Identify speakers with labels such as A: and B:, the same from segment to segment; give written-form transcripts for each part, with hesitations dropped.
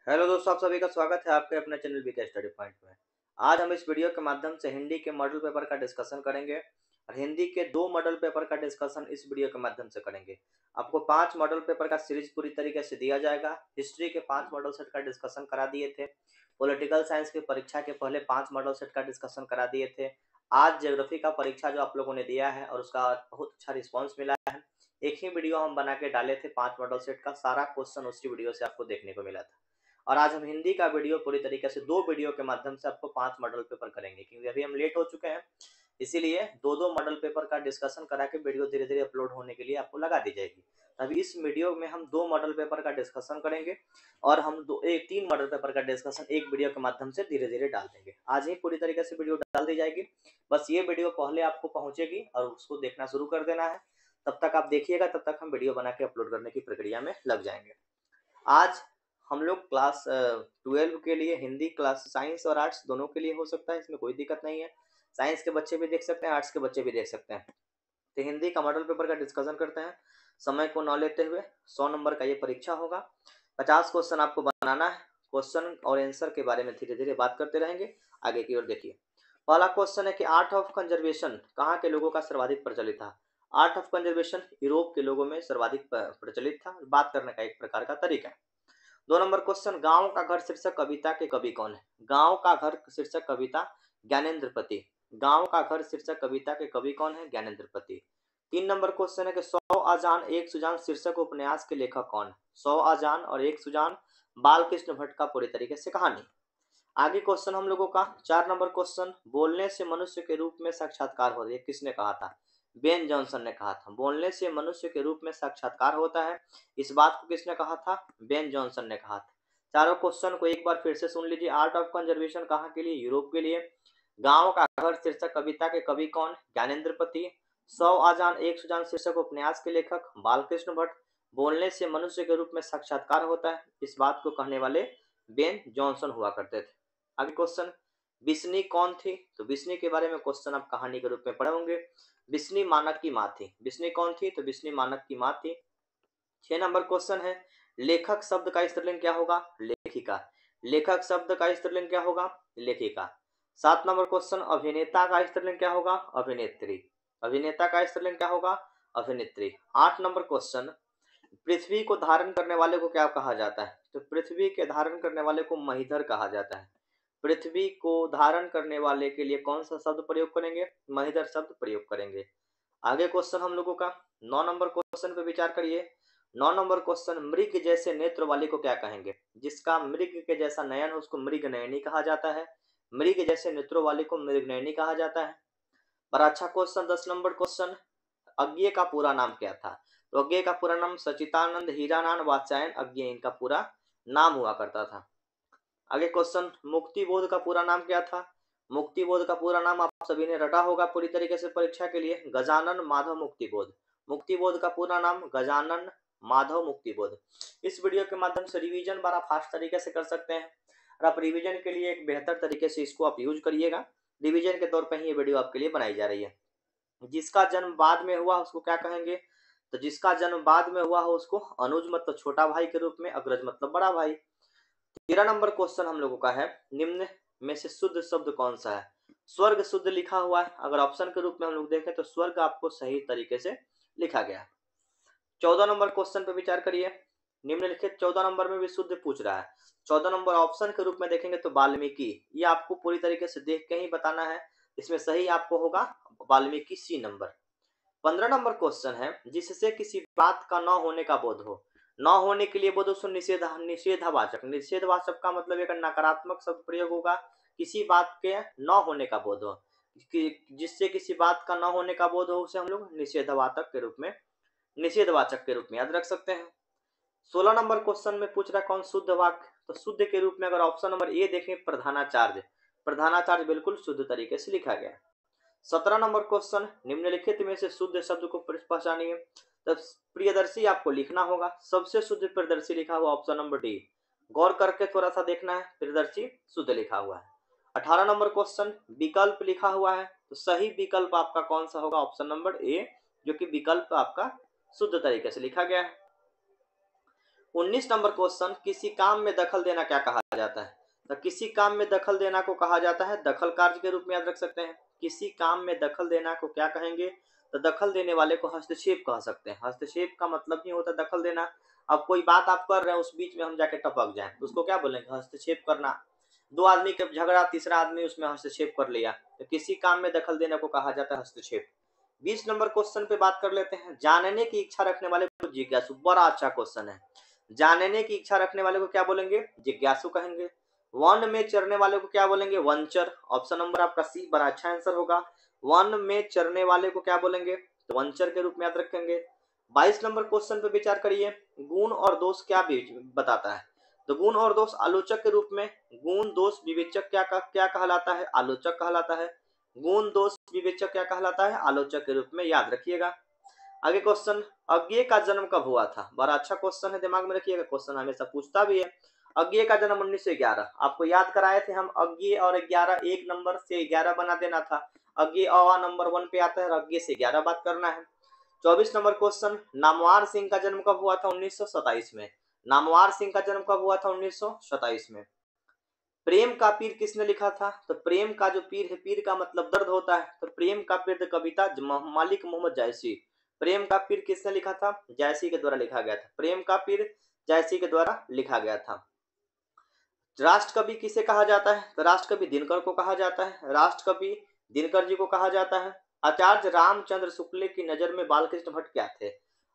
A: Hello दोस्तों, आप सभी का स्वागत है आपके अपने चैनल वीके स्टडी पॉइंट में। आज हम इस वीडियो के माध्यम से हिंदी के मॉडल पेपर का डिस्कशन करेंगे और हिंदी के 2 मॉडल पेपर का डिस्कशन इस वीडियो के माध्यम से करेंगे। आपको 5 मॉडल पेपर का सीरीज पूरी तरीके से दिया जाएगा। हिस्ट्री के 5 मॉडल सेट का डिस्कशन करा दिए थे। पॉलिटिकल साइंस की परीक्षा के पहले 5 मॉडल सेट का डिस्कशन करा दिए थे। आज ज्योग्राफी का परीक्षा जो आप लोगों ने दिया है और उसका बहुत अच्छा रिस्पॉन्स मिला है। एक ही वीडियो हम बना के डाले थे 5 मॉडल सेट का, सारा क्वेश्चन उसी वीडियो से आपको देखने को मिला था। और आज हम हिंदी का वीडियो पूरी तरीके से 2 वीडियो के माध्यम से आपको 5 मॉडल पेपर करेंगे, क्योंकि अभी हम लेट हो चुके हैं। इसीलिए 2-2 मॉडल पेपर का डिस्कशन करा के वीडियो धीरे-धीरे अपलोड होने के लिए आपको लगा दी जाएगी। अभी इस वीडियो में हम 2 मॉडल पेपर का डिस्कशन करेंगे और हम 3 मॉडल पेपर का डिस्कशन एक वीडियो के माध्यम से धीरे-धीरे डाल देंगे। आज ही पूरी तरीके से वीडियो डाल दी जाएगी। बस ये वीडियो पहले आपको पहुंचेगी और उसको देखना शुरू कर देना है। तब तक आप देखिएगा, तब तक हम वीडियो बना के अपलोड करने की प्रक्रिया में लग जाएंगे। आज हम लोग क्लास 12 के लिए हिंदी क्लास, साइंस और आर्ट्स दोनों के लिए हो सकता है, इसमें कोई दिक्कत नहीं है। साइंस के बच्चे भी देख सकते हैं, आर्ट्स के बच्चे भी देख सकते हैं। तो हिंदी का मॉडल पेपर का डिस्कशन करते हैं। समय को न लेते हुए 100 नंबर का ये परीक्षा होगा। 50 क्वेश्चन आपको बनाना है। क्वेश्चन और आंसर के बारे में धीरे धीरे बात करते रहेंगे। आगे की ओर देखिए। पहला क्वेश्चन है कि आर्ट ऑफ कंजर्वेशन कहाँ के लोगों का सर्वाधिक प्रचलित था। आर्ट ऑफ कंजर्वेशन यूरोप के लोगों में सर्वाधिक प्रचलित था। बात करने का एक प्रकार का तरीका है। 2 नंबर क्वेश्चन, गांव का घर शीर्षक कविता के कवि कौन है। गांव का घर शीर्षक कविता ज्ञानेंद्रपति। गांव का घर शीर्षक कविता के कवि कौन है, ज्ञानेंद्रपति। 3 नंबर क्वेश्चन है कि 100 आजान एक सुजान शीर्षक उपन्यास के लेखक कौन है। 100 आजान और एक सुजान बालकृष्ण भट्ट का पूरी तरीके से कहानी। आगे क्वेश्चन हम लोगों का 4 नंबर क्वेश्चन, बोलने से मनुष्य के रूप में साक्षात्कार होता है, किसने कहा था। बेन जॉनसन ने कहा था। बोलने से मनुष्य के रूप में साक्षात्कार होता है, इस बात को किसने कहा था, बेन जॉनसन ने कहा था। चारों क्वेश्चन को एक बार फिर से सुन लीजिए। आर्ट ऑफ कंजर्वेशन कहाँ के लिए, यूरोप के लिए। गांव का घर शीर्षक कविता के कवि कौन, ज्ञानेंद्रपति। 100 आजान एक सुजान शीर्षक उपन्यास के लेखक बालकृष्ण भट्ट। बोलने से मनुष्य के रूप में साक्षात्कार होता है, इस बात को कहने वाले बेन जॉनसन हुआ करते थे। आगे क्वेश्चन, बिस्नी कौन थी। तो बिस्नी के बारे में क्वेश्चन आप कहानी के रूप में पढ़े होंगे। बिस्नी मानक की माँ थी। बिस्नी कौन थी, तो बिस्नी मानक की माँ थी। 6 नंबर क्वेश्चन है, लेखक शब्द का स्त्रीलिंग क्या होगा, लेखिका। लेखक शब्द का स्त्रीलिंग क्या होगा, लेखिका। 7 नंबर क्वेश्चन, अभिनेता का स्त्रीलिंग क्या होगा, अभिनेत्री। अभिनेता का स्त्रीलिंग क्या होगा, अभिनेत्री। 8 नंबर क्वेश्चन, पृथ्वी को धारण करने वाले को क्या कहा जाता है। तो पृथ्वी के धारण करने वाले को महीधर कहा जाता है। पृथ्वी को धारण करने वाले के लिए कौन सा शब्द प्रयोग करेंगे, महीधर शब्द प्रयोग करेंगे। आगे क्वेश्चन हम लोगों का 9 नंबर क्वेश्चन पे विचार करिए। 9 नंबर क्वेश्चन, मृग जैसे नेत्र वाले को क्या कहेंगे। जिसका मृग के जैसा नयन हो उसको मृग नयनी कहा जाता है। मृग जैसे नेत्रों वाले को मृग नयनी कहा जाता है। पर अच्छा क्वेश्चन 10 नंबर क्वेश्चन, अज्ञेय का पूरा नाम क्या था। तो अज्ञेय का पूरा नाम सचितानंद हीरानान वात्स्यायन अज्ञेय इनका पूरा नाम हुआ करता था। आगे क्वेश्चन, मुक्ति बोध का पूरा नाम क्या था। मुक्ति बोध का पूरा नाम आप सभी ने रटा होगा पूरी तरीके से परीक्षा के लिए, गजानन माधव मुक्ति बोध। मुक्ति बोध का पूरा नाम गजानन माधव मुक्ति बोध। इस वीडियो के माध्यम से रिवीजन बड़ा फास्ट तरीके से कर सकते हैं और आप रिवीजन के लिए एक बेहतर तरीके से इसको आप यूज करिएगा। रिवीजन के तौर पर ही ये वीडियो आपके लिए बनाई जा रही है। जिसका जन्म बाद में हुआ उसको क्या कहेंगे, तो जिसका जन्म बाद में हुआ हो उसको अनुज मतलब छोटा भाई के रूप में, अग्रज मतलब बड़ा भाई। 13 नंबर क्वेश्चन हम लोगों का है, निम्न में से शुद्ध शब्द कौन सा है। स्वर्ग शुद्ध लिखा हुआ है, अगर ऑप्शन के रूप में हम लोग देखें तो स्वर्ग आपको सही तरीके से लिखा गया है। 14 नंबर क्वेश्चन पे विचार करिए। निम्नलिखित 14 नंबर में भी शुद्ध पूछ रहा है। 14 नंबर ऑप्शन के रूप में देखेंगे तो वाल्मीकि, ये आपको पूरी तरीके से देख के ही बताना है। इसमें सही आपको होगा Valmiki, C number. 15 number question है, जिससे किसी बात का न होने का बोध हो। न होने के लिए बोध उसको निषेधावाचक। निषेधवाचक का मतलब एक नकारात्मक शब्द प्रयोग होगा। किसी बात के न होने का बोध हो, जिससे किसी बात का न होने का बोध हो उसे हम लोग निषेधवाचक के रूप में याद रख सकते हैं। 16 नंबर क्वेश्चन में पूछ रहा है कौन शुद्ध वाक्य, तो शुद्ध के रूप में अगर ऑप्शन नंबर ए देखें प्रधानाचार्य, प्रधानाचार्य बिल्कुल शुद्ध तरीके से लिखा गया। 17 नंबर क्वेश्चन, निम्नलिखित में से शुद्ध शब्द को पहचानिए। तब प्रियदर्शी आपको लिखना होगा। सबसे शुद्ध प्रियदर्शी लिखा हुआ ऑप्शन नंबर डी। गौर करके थोड़ा सा देखना है, प्रियदर्शी शुद्ध लिखा हुआ है। 18 नंबर क्वेश्चन, विकल्प लिखा हुआ है, तो सही विकल्प आपका कौन सा होगा, ऑप्शन नंबर ए, जो कि विकल्प आपका शुद्ध तरीके से लिखा गया है। 19 नंबर क्वेश्चन, किसी काम में दखल देना क्या कहा जाता है? तो किसी काम में दखल देना को कहा जाता है दखल कार्य के रूप में, याद रख सकते हैं। किसी काम में दखल देना को क्या कहेंगे? तो दखल देने वाले को हस्तक्षेप कह सकते हैं। हस्तक्षेप का मतलब ही होता है दखल देना। अब कोई बात आप कर रहे हैं, उस बीच में हम जाके टपक जाएं तो उसको क्या बोलेंगे? हस्तक्षेप करना। दो आदमी के झगड़ा, तीसरा आदमी उसमें हस्तक्षेप कर लिया, तो किसी काम में दखल देने को कहा जाता है हस्तक्षेप। 20 नंबर क्वेश्चन पे बात कर लेते हैं। जानने की इच्छा रखने वाले को जिज्ञासु, बड़ा अच्छा क्वेश्चन है। जानने की इच्छा रखने वाले को क्या बोलेंगे? जिज्ञासु कहेंगे। वन में चरने वाले को क्या बोलेंगे? वनचर। ऑप्शन नंबर आपका सी बड़ा अच्छा आंसर होगा। वन में चरने वाले को क्या बोलेंगे? तो वनचर के रूप में याद रखेंगे। 22 नंबर क्वेश्चन पे विचार करिए। गुण और दोष क्या बताता है? तो गुण और दोष आलोचक के रूप में। गुण दोष विवेचक क्या कहलाता है? आलोचक कहलाता है। गुण दोष विवेचक क्या कहलाता है? आलोचक के रूप में, याद रखिएगा। आगे क्वेश्चन, अज्ञेय का जन्म कब हुआ था? बड़ा अच्छा क्वेश्चन है, दिमाग में रखिएगा, क्वेश्चन हमेशा पूछता भी है। अज्ञेय का जन्म 1911। आपको याद कराए थे हम, अज्ञेय और 11, एक नंबर से 11 बना देना था। अज्ञेय नंबर 1 पे आता है और अज्ञेय से 11 बात करना है। 24 नंबर क्वेश्चन, नामवर सिंह का जन्म कब हुआ था? 1927 में। नामवर सिंह का जन्म कब हुआ था? 1927 में। प्रेम का पीर किसने लिखा था? तो प्रेम का जो पीर है, पीर का मतलब दर्द होता है, तो प्रेम का पीर कविता मलिक मोहम्मद जायसी। प्रेम का पीर किसने लिखा था? जायसी के द्वारा लिखा गया था। प्रेम का पीर जायसी के द्वारा लिखा गया था। राष्ट्र कवि किसे कहा जाता है? तो राष्ट्र कवि दिनकर को कहा जाता है। राष्ट्र कवि दिनकर जी को कहा जाता है। आचार्य रामचंद्र शुक्ल की नजर में बालकृष्ण भट्ट क्या थे?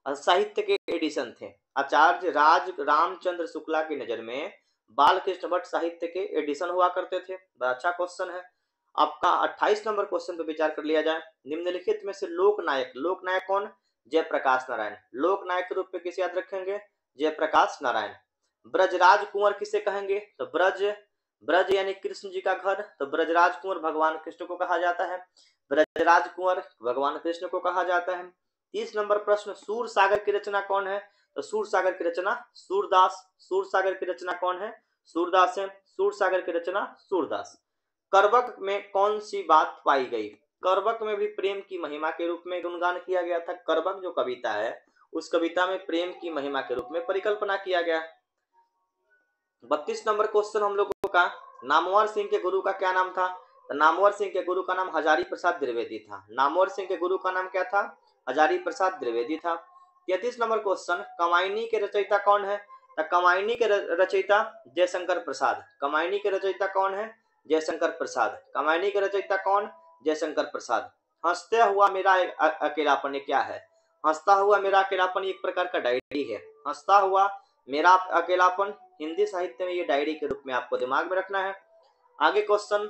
A: साहित्य के एडिशन थे। आचार्य रामचंद्र शुक्ला की नजर में बालकृष्ण भट्ट साहित्य के एडिशन हुआ करते थे। बड़ा अच्छा क्वेश्चन है। आपका 28 नंबर क्वेश्चन पे विचार कर लिया जाए। निम्नलिखित में से लोकनायक, लोकनायक कौन? जयप्रकाश नारायण। लोकनायक के रूप में किसे याद रखेंगे? जयप्रकाश नारायण। ब्रजराज कुंवर किसे कहेंगे? तो ब्रज, ब्रज यानी कृष्ण जी का घर, तो ब्रजराज कुंवर भगवान कृष्ण को कहा जाता है। ब्रजराज कुंवर भगवान कृष्ण को कहा जाता है। 30 नंबर प्रश्न, सूर सागर की रचना कौन है? तो सूर सागर की रचना सूरदास। सूर सागर की रचना कौन है? सूरदास है। सूर सागर की रचना सूरदास। करवक में कौन सी बात पाई गई? करवक में भी प्रेम की महिमा के रूप में गुणगान किया गया था। करवक जो कविता है, उस कविता में प्रेम की महिमा के रूप में परिकल्पना किया गया। 32 नंबर क्वेश्चन हम लोगों का, नामवर सिंह के गुरु का क्या नाम था? तो नामवर सिंह के गुरु का नाम हजारी प्रसाद द्विवेदी था। नामवर सिंह के गुरु का नाम क्या था? हजारी प्रसाद द्विवेदी था। 33 नंबर क्वेश्चन, कमायनी के रचयिता कौन है? तो कमायनी के रचयिता जयशंकर प्रसाद। कमायनी के रचयिता कौन है? जयशंकर प्रसाद। कमायनी के रचयिता कौन? जयशंकर प्रसाद। हंसते हुआ मेरा अकेलापन, ये क्या है? हंसता हुआ मेरा अकेलापन एक प्रकार का डायरी है। हंसता हुआ मेरा अकेलापन हिंदी साहित्य में ये डायरी के रूप में आपको दिमाग में रखना है। आगे क्वेश्चन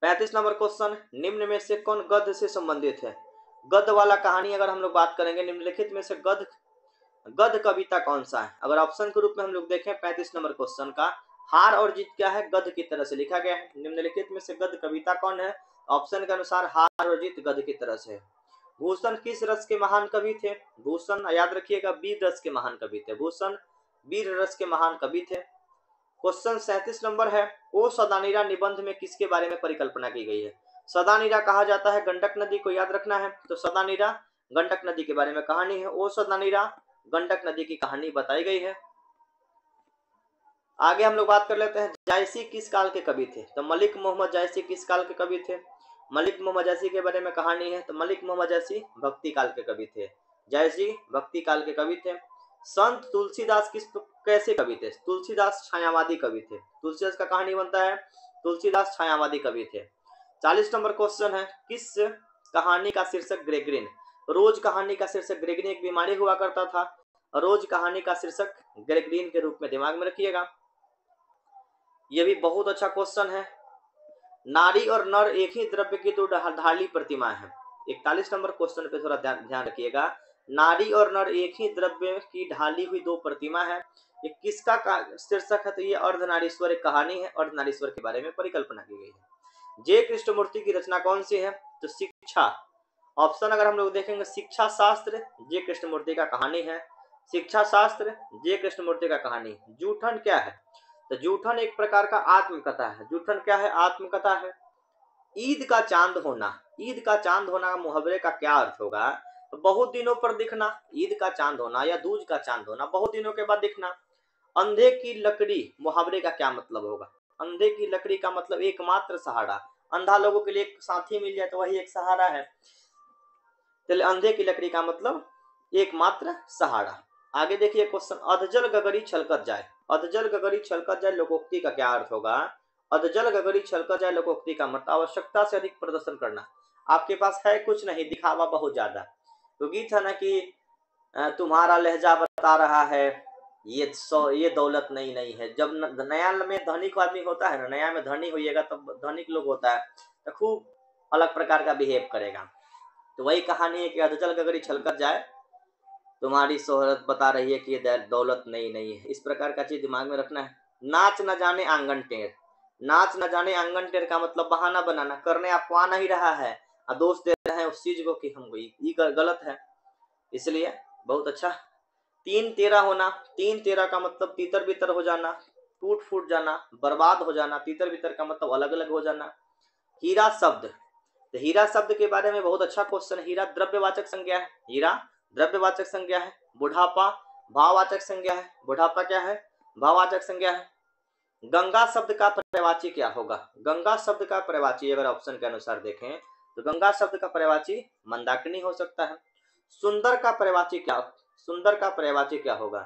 A: 35 नंबर क्वेश्चन, निम्न में से कौन गद्य से संबंधित है? गद्य वाला कहानी अगर हम लोग बात करेंगे, निम्नलिखित में से गद्य कविता कौन सा है? अगर ऑप्शन के रूप में हम लोग देखें 35 नंबर क्वेश्चन का, हार और जीत क्या है? गद्य की तरह से लिखा गया है। निम्नलिखित में से गद्य कविता कौन है? ऑप्शन के अनुसार हार और जीत गद्य की तरह से है। भूषण किस रस के महान कवि थे? भूषण याद रखिएगा वीर रस के महान कवि थे। भूषण वीर रस के महान कवि थे। क्वेश्चन 37 नंबर है, ओ सदानीरा निबंध में किसके बारे में परिकल्पना की गई है? सदानीरा कहा जाता है गंडक नदी को, याद रखना है। तो सदानीरा गंडक नदी के बारे में कहानी है। ओ सदानीरा गंडक नदी की कहानी बताई गई है। आगे हम लोग बात कर लेते हैं, जायसी किस काल के कवि थे? तो मलिक मोहम्मद जायसी किस काल के कवि थे? मलिक मोहम्मद जायसी के बारे में कहानी है। तो मलिक मोहम्मद जायसी भक्ति काल के कवि थे। जायसी भक्ति काल के कवि थे। संत तुलसीदास कैसे कवि थे? तुलसीदास छायावादी कवि थे। तुलसीदास का कहानी बनता है, तुलसीदास छायावादी कवि थे। 40 नंबर क्वेश्चन है, किस कहानी का शीर्षक ग्रेगरिन? रोज कहानी का शीर्षक ग्रेगरिन एक बीमारी हुआ करता था। रोज कहानी का शीर्षक ग्रेगरिन के रूप में दिमाग में रखिएगा। यह भी बहुत अच्छा क्वेश्चन है। नारी और नर एक ही द्रव्य की दो ढाली प्रतिमा है। 41 नंबर क्वेश्चन पे थोड़ा ध्यान रखिएगा। नारी और नर एक ही द्रव्य की ढाली हुई दो प्रतिमा है, ये किसका शीर्षक है? तो ये अर्धनारीश्वर एक कहानी है। अर्धनारीश्वर के बारे में परिकल्पना की गई है। जे कृष्णमूर्ति की रचना कौन सी है? तो शिक्षा। ऑप्शन अगर हम लोग देखेंगे, शिक्षा शास्त्र जे कृष्णमूर्ति का कहानी है। शिक्षा शास्त्र जे कृष्णमूर्ति का कहानी। जूठन क्या है? तो जूठन एक प्रकार का आत्मकथा है। जूठन क्या है? आत्मकथा है। ईद का चांद होना, ईद का चांद होना मुहावरे का क्या अर्थ होगा? तो बहुत दिनों पर दिखना, ईद का चांद होना या दूज का चांद होना, बहुत दिनों के बाद दिखना। अंधे की लकड़ी मुहावरे का क्या मतलब होगा? अंधे की लकड़ी का मतलब एकमात्र सहारा। अंधा लोगों के लिए एक साथी मिल जाए तो वही एक सहारा है। चलिए, अंधे की लकड़ी का मतलब एकमात्र सहारा। आगे देखिए क्वेश्चन, अधजल गगरी छलकत जाए। अधजल गगरी छलकत जाए लोकोक्ति का क्या अर्थ होगा? अधजल गगरी छलकत जाए लोकोक्ति का मतलब आवश्यकता से अधिक प्रदर्शन करना। आपके पास है कुछ नहीं, दिखावा बहुत ज्यादा। तो गीत है ना कि तुम्हारा लहजा बता रहा है, ये दौलत नई नहीं है। जब नया में धनिक आदमी होता है ना, नया में धनी होइएगा तब धनिक लोग होता है तो खूब अलग प्रकार का बिहेव करेगा। तो वही कहानी है कि अधजल गगरी छलकत जाए, तुम्हारी शोहरत बता रही है कि ये दौलत नई नहीं है। इस प्रकार का चीज दिमाग में रखना है। नाच न जाने आंगन टेढ़। नाच न जाने आंगन टेढ़ का मतलब बहाना बनाना, करने आप आ नहीं रहा है और दोस्त दे रहे हैं उस चीज को कि हमको ये गलत है, इसलिए बहुत अच्छा। तीन तेरा होना। तीन तेरा का मतलब तीतर बितर हो जाना, टूट फूट जाना, बर्बाद हो जाना। तीतर बितर का मतलब अलग अलग हो जाना। हीरा शब्द, तो हीरा शब्द के बारे में बहुत अच्छा क्वेश्चन। हीरा द्रव्यवाचक संज्ञा है। हीरा द्रव्यवाचक संज्ञा है। बुढ़ापा भाववाचक संज्ञा है। बुढ़ापा क्या है? भाववाचक संज्ञा है। गंगा शब्द का पर्यायवाची क्या होगा? गंगा शब्द का पर्यायवाची अगर ऑप्शन के अनुसार देखें तो गंगा शब्द का पर्यायवाची मंदाकिनी हो सकता है। सुंदर का पर्यायवाची क्या? सुंदर का पर्यायवाची क्या होगा?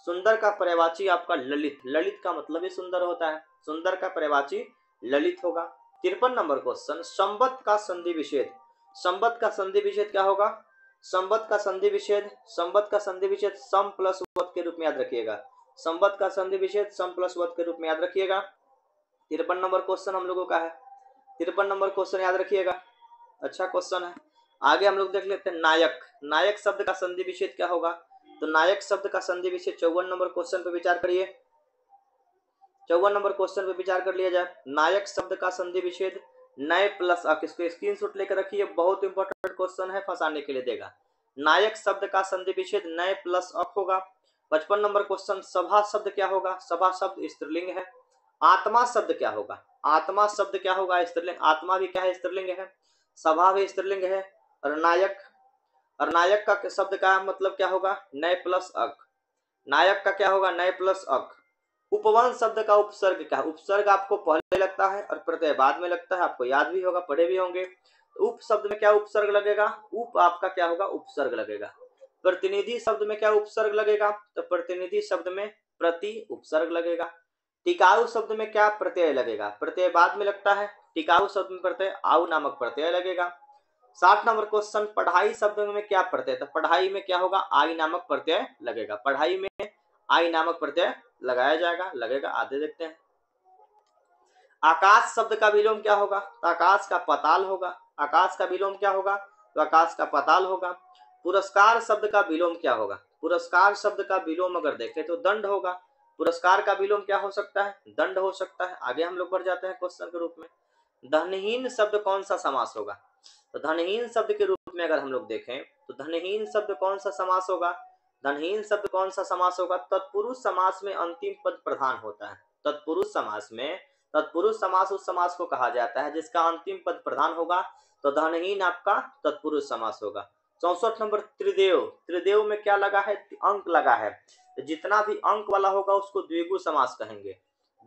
A: सुंदर का पर्यायवाची आपका ललित। ललित का मतलब ही सुंदर होता है। सुंदर का पर्यायवाची ललित होगा। 53 नंबर क्वेश्चन, संबत का संधि विच्छेद। संबत का संधि विच्छेद क्या होगा? संबत का संधि विच्छेद, संबत का संधि विच्छेद सम प्लस वत के रूप में याद रखिएगा। संबत का संधि विच्छेद सम प्लस वत के रूप में याद रखिएगा। 53 नंबर क्वेश्चन हम लोगों का है। 53 नंबर क्वेश्चन याद रखिएगा, अच्छा क्वेश्चन है। आगे हम लोग देख लेते हैं नायक। नायक शब्द का संधि विच्छेद क्या होगा? तो नायक शब्द का संधि विच्छेद 54 नंबर क्वेश्चन पे विचार करिए। 54 नंबर क्वेश्चन पे विचार कर लिया जाए। नायक शब्द का संधि विच्छेद नए प्लस अक। इसको स्क्रीनशॉट लेकर रखिए, बहुत इंपॉर्टेंट क्वेश्चन है, फंसाने के लिए देगा। नायक शब्द का संधि विच्छेद नए प्लस अक होगा। 55 नंबर क्वेश्चन, सभा शब्द क्या होगा? सभा शब्द स्त्रीलिंग है। आत्मा शब्द क्या होगा? आत्मा शब्द क्या होगा? स्त्रीलिंग। आत्मा भी क्या है? स्त्रीलिंग है। सभा भी स्त्रीलिंग है। और नायक, और नायक का शब्द का मतलब क्या होगा? नए प्लस अक। नायक का क्या होगा? नए प्लस अक। उपवन शब्द का उपसर्ग क्या है? उपसर्ग आपको पहले लगता है और प्रत्यय बाद में लगता है, आपको याद भी होगा, पढ़े भी होंगे। उप शब्द में क्या उपसर्ग लगेगा? उप आपका क्या होगा? उपसर्ग लगेगा। प्रतिनिधि शब्द में क्या उपसर्ग लगेगा? तो प्रतिनिधि शब्द में प्रति उपसर्ग लगेगा। टिकाऊ शब्द में क्या प्रत्यय लगेगा? प्रत्यय बाद में लगता है। टिकाऊ शब्द में प्रत्यय आउ नामक प्रत्यय लगेगा। 60 नंबर क्वेश्चन, पढ़ाई शब्द में क्या प्रत्यय? तो पढ़ाई में क्या होगा? आई नामक प्रत्यय लगेगा। पढ़ाई में आई नामक प्रत्यय लगाया जाएगा, लगेगा। आगे देखते हैं। आकाश शब्द का विलोम क्या होगा? तो आकाश का पाताल होगा। आकाश का विलोम क्या होगा? तो आकाश का पाताल होगा। पुरस्कार शब्द का विलोम क्या होगा? पुरस्कार शब्द का विलोम अगर देखें तो दंड होगा। पुरस्कार का विलोम क्या हो सकता है? दंड हो सकता है। आगे हम लोग बढ़ जाते हैं क्वेश्चन के रूप में। धनहीन शब्द कौन सा समास होगा? तो धनहीन शब्द के रूप में अगर हम लोग देखें तो धनहीन शब्द कौन सा समास होगा? धनहीन शब्द कौन सा समास होगा? तत्पुरुष समास में अंतिम पद प्रधान होता है। तत्पुरुष समास में, तत्पुरुष समास उस समास को कहा जाता है जिसका अंतिम पद प्रधान होगा। तो धनहीन आपका तत्पुरुष समास होगा। 64 नंबर, त्रिदेव। त्रिदेव में क्या लगा है? अंक लगा है। तो जितना भी अंक वाला होगा उसको द्विगु समास कहेंगे।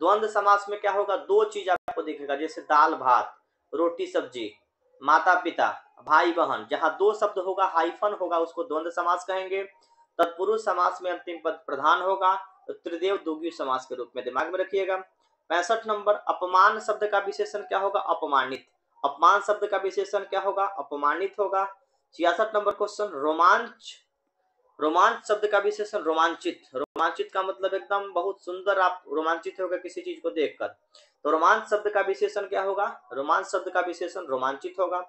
A: द्वंद्व समास में क्या होगा? दो चीज आपको दिखेगा, जैसे दाल भात, रोटी सब्जी, माता पिता, भाई बहन। जहां दो शब्द होगा, हाइफन होगा, उसको द्वंद्व समास कहेंगे। तत्पुरुष समास में अंतिम पद प्रधान होगा। तो त्रिदेव द्विगु समास के रूप में दिमाग में रखिएगा। 65 नंबर, अपमान शब्द का विशेषण क्या होगा? अपमानित। अपमान शब्द का विशेषण क्या होगा? अपमानित होगा। 66 नंबर क्वेश्चन, रोमांच। रोमांच शब्द का विशेषण रोमांचित। रोमांचित का मतलब एकदम बहुत सुंदर, आप रोमांचित होगा किसी चीज को देखकर। तो रोमांच शब्द का विशेषण क्या होगा? रोमांच शब्द का विशेषण रोमांचित होगा।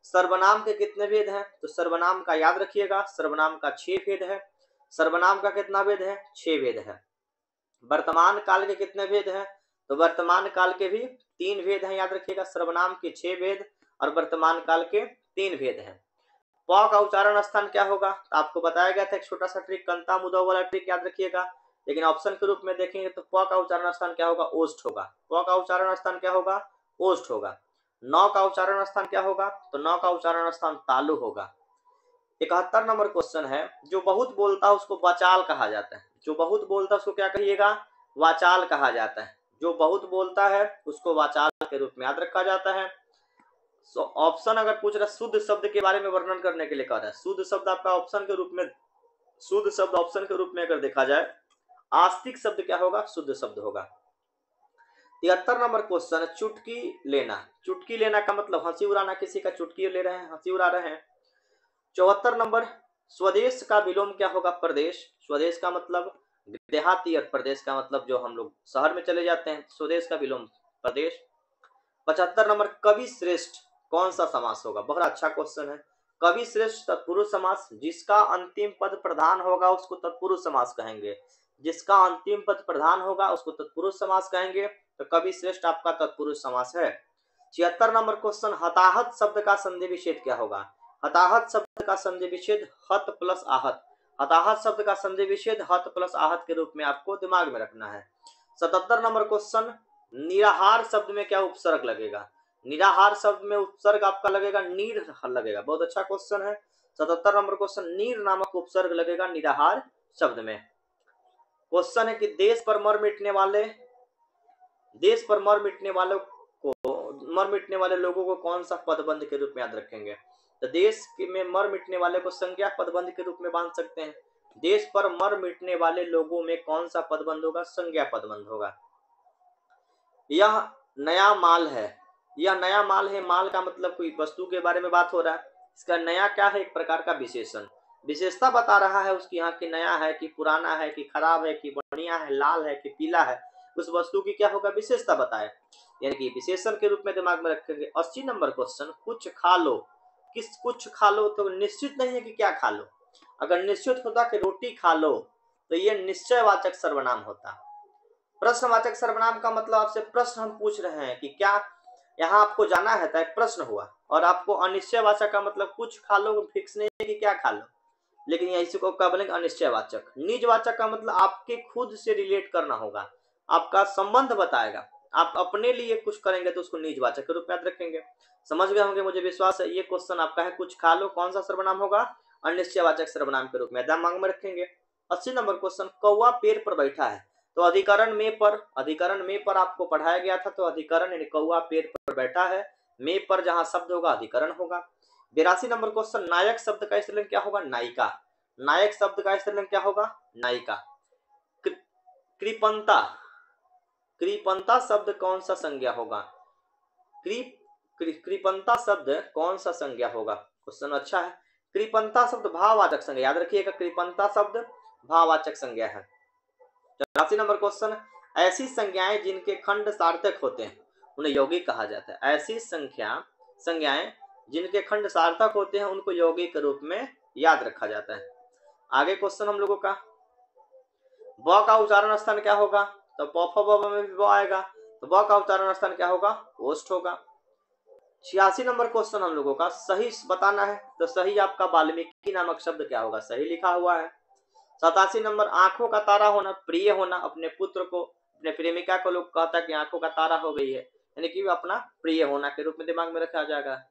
A: सर्वनाम के कितने भेद हैं? तो सर्वनाम का याद रखिएगा, सर्वनाम का 6 भेद है। सर्वनाम का कितना भेद है? 6 भेद है। वर्तमान काल के कितने भेद हैं? तो वर्तमान काल के भी 3 भेद हैं, याद रखिएगा। सर्वनाम के 6 भेद और वर्तमान काल के 3 भेद हैं। प का उच्चारण स्थान क्या होगा? तो आपको बताया गया था एक छोटा सा ट्रिक, कंता मुदव वाला ट्रिक, याद रखिएगा। लेकिन ऑप्शन के रूप में देखेंगे तो प का उच्चारण स्थान क्या होगा? ओष्ठ होगा। प का उच्चारण स्थान क्या होगा? ओष्ठ होगा। नौ का उच्चारण स्थान क्या होगा? तो नौ का उच्चारण स्थान तालु होगा। 71 नंबर क्वेश्चन है, जो बहुत बोलता है उसको वाचाल कहा जाता है। जो बहुत बोलता है उसको क्या कहिएगा? वाचाल कहा जाता है। जो बहुत बोलता है उसको वाचाल के रूप में याद रखा जाता है। सो ऑप्शन अगर पूछ रहा है शुद्ध शब्द के बारे में वर्णन करने के लिए कह रहा है, शुद्ध शब्द आपका ऑप्शन के रूप में, शुद्ध शब्द ऑप्शन के रूप में अगर देखा जाए, आस्तिक शब्द क्या होगा? शुद्ध शब्द होगा। 73 नंबर क्वेश्चन, चुटकी लेना। चुटकी लेना का मतलब हंसी उड़ाना, किसी का चुटकी ले रहे हैं, हंसी उड़ा रहे हैं। 74 नंबर, स्वदेश का विलोम क्या होगा? प्रदेश। स्वदेश का मतलब देहाती और प्रदेश का मतलब जो हम लोग शहर में चले जाते हैं, स्वदेश का विलोम प्रदेश। 75 नंबर, कवि श्रेष्ठ कौन सा समास होगा? बहुत अच्छा क्वेश्चन है। कवि श्रेष्ठ तत्पुरुष समास, जिसका अंतिम पद प्रधान होगा उसको तत्पुरुष समास कहेंगे। जिसका अंतिम पद प्रधान होगा उसको तत्पुरुष समास कहेंगे। तो कवि श्रेष्ठ आपका तत्पुरुष समास है। 76 नंबर क्वेश्चन, हताहत शब्द का संधि विच्छेद क्या होगा? हताहत शब्द का संधि विच्छेद हत प्लस आहत। हताहत शब्द का संधि विच्छेद हत प्लस आहत के रूप में आपको दिमाग में रखना है। 77 नंबर क्वेश्चन, निराहार शब्द में क्या उपसर्ग लगेगा? निराहार शब्द में उपसर्ग आपका लगेगा नीर लगेगा। बहुत अच्छा क्वेश्चन है। 77 नंबर क्वेश्चन, नीर नामक उपसर्ग लगेगा निराहार शब्द में। क्वेश्चन है कि देश पर मर मिटने वाले लोगों को कौन सा पदबंध के रूप में याद रखेंगे? तो देश में मर मिटने वाले को संज्ञा पदबंध के रूप में बांध सकते हैं। देश पर मर मिटने वाले लोगों में कौन सा पदबंध होगा? संज्ञा पदबंध होगा। यह नया माल है। यह नया माल है, माल का मतलब कोई वस्तु के बारे में बात हो रहा है। इसका नया क्या है? एक प्रकार का विशेषण, विशेषता बता रहा है उसकी, यहाँ की नया है कि पुराना है कि खराब है कि बढ़िया है, लाल है कि पीला है, उस वस्तु की क्या होगा? विशेषता बताए, यानी कि विशेषण के रूप में दिमाग में रखेंगे। 80 नंबर क्वेश्चन, कुछ खा लो। किस कुछ खा लो? तो निश्चित नहीं है कि क्या खा लो। अगर निश्चित होता कि रोटी खा लो तो ये निश्चयवाचक सर्वनाम होता। प्रश्नवाचक सर्वनाम का मतलब आपसे प्रश्न हम पूछ रहे हैं कि क्या यहाँ आपको जाना है, तो एक प्रश्न हुआ। और आपको अनिश्चयवाचक का मतलब कुछ खा लो, फिक्स नहीं है कि क्या खा लो, लेकिन यहाँ इसी को क्या बोलेंगे? अनिश्चयवाचक। निजवाचक का मतलब आपके खुद से रिलेट करना होगा, आपका संबंध बताएगा, आप अपने लिए कुछ करेंगे तो उसको निजवाचक के रूप में याद रखेंगे। समझ गए होंगे, मुझे विश्वास है। ये क्वेश्चन आपका है, कुछ खा लो कौन सा सर्वनाम होगा? अनिश्चयवाचक सर्वनाम के रूप में दिमाग में रखेंगे। 80 नंबर क्वेश्चन, कौवा पेड़ पर बैठा है। तो अधिकरण में पर आपको पढ़ाया गया था, तो अधिकरण यानी कौवा पेड़ पर बैठा है, में पर जहां शब्द होगा अधिकरण होगा। 82 नंबर क्वेश्चन, नायक शब्द का स्त्रीलिंग क्या होगा? नायिका। नायक शब्द का स्त्रीलिंग क्या होगा? नायिका। कृपंता, कृपंता शब्द कौन सा संज्ञा होगा? कृपंता शब्द कौन सा संज्ञा होगा? क्वेश्चन अच्छा है। कृपंता शब्द भाववाचक संज्ञा, याद रखिएगा, कृपंता शब्द भाववाचक संज्ञा है। 84 नंबर क्वेश्चन, ऐसी संज्ञाएं जिनके खंड सार्थक होते हैं उन्हें यौगिक कहा जाता है। ऐसी संज्ञाएं जिनके खंड सार्थक होते हैं उनको यौगिक के रूप में याद रखा जाता है। आगे क्वेश्चन हम लोगों का, ब का उच्चारण स्थान क्या होगा? तो प फ ब में भी ब आएगा, तो ब का उच्चारण स्थान क्या होगा? ओष्ठ होगा। 86 नंबर क्वेश्चन हम लोगों का, सही बताना है। तो सही आपका वाल्मीकि नामक शब्द क्या होगा? सही लिखा हुआ है। 87 नंबर, आंखों का तारा होना, प्रिय होना। अपने पुत्र को, अपने प्रेमिका को लोग कहता है कि आंखों का तारा हो गई है, यानी कि अपना प्रिय होना के रूप में दिमाग में रखा जाएगा।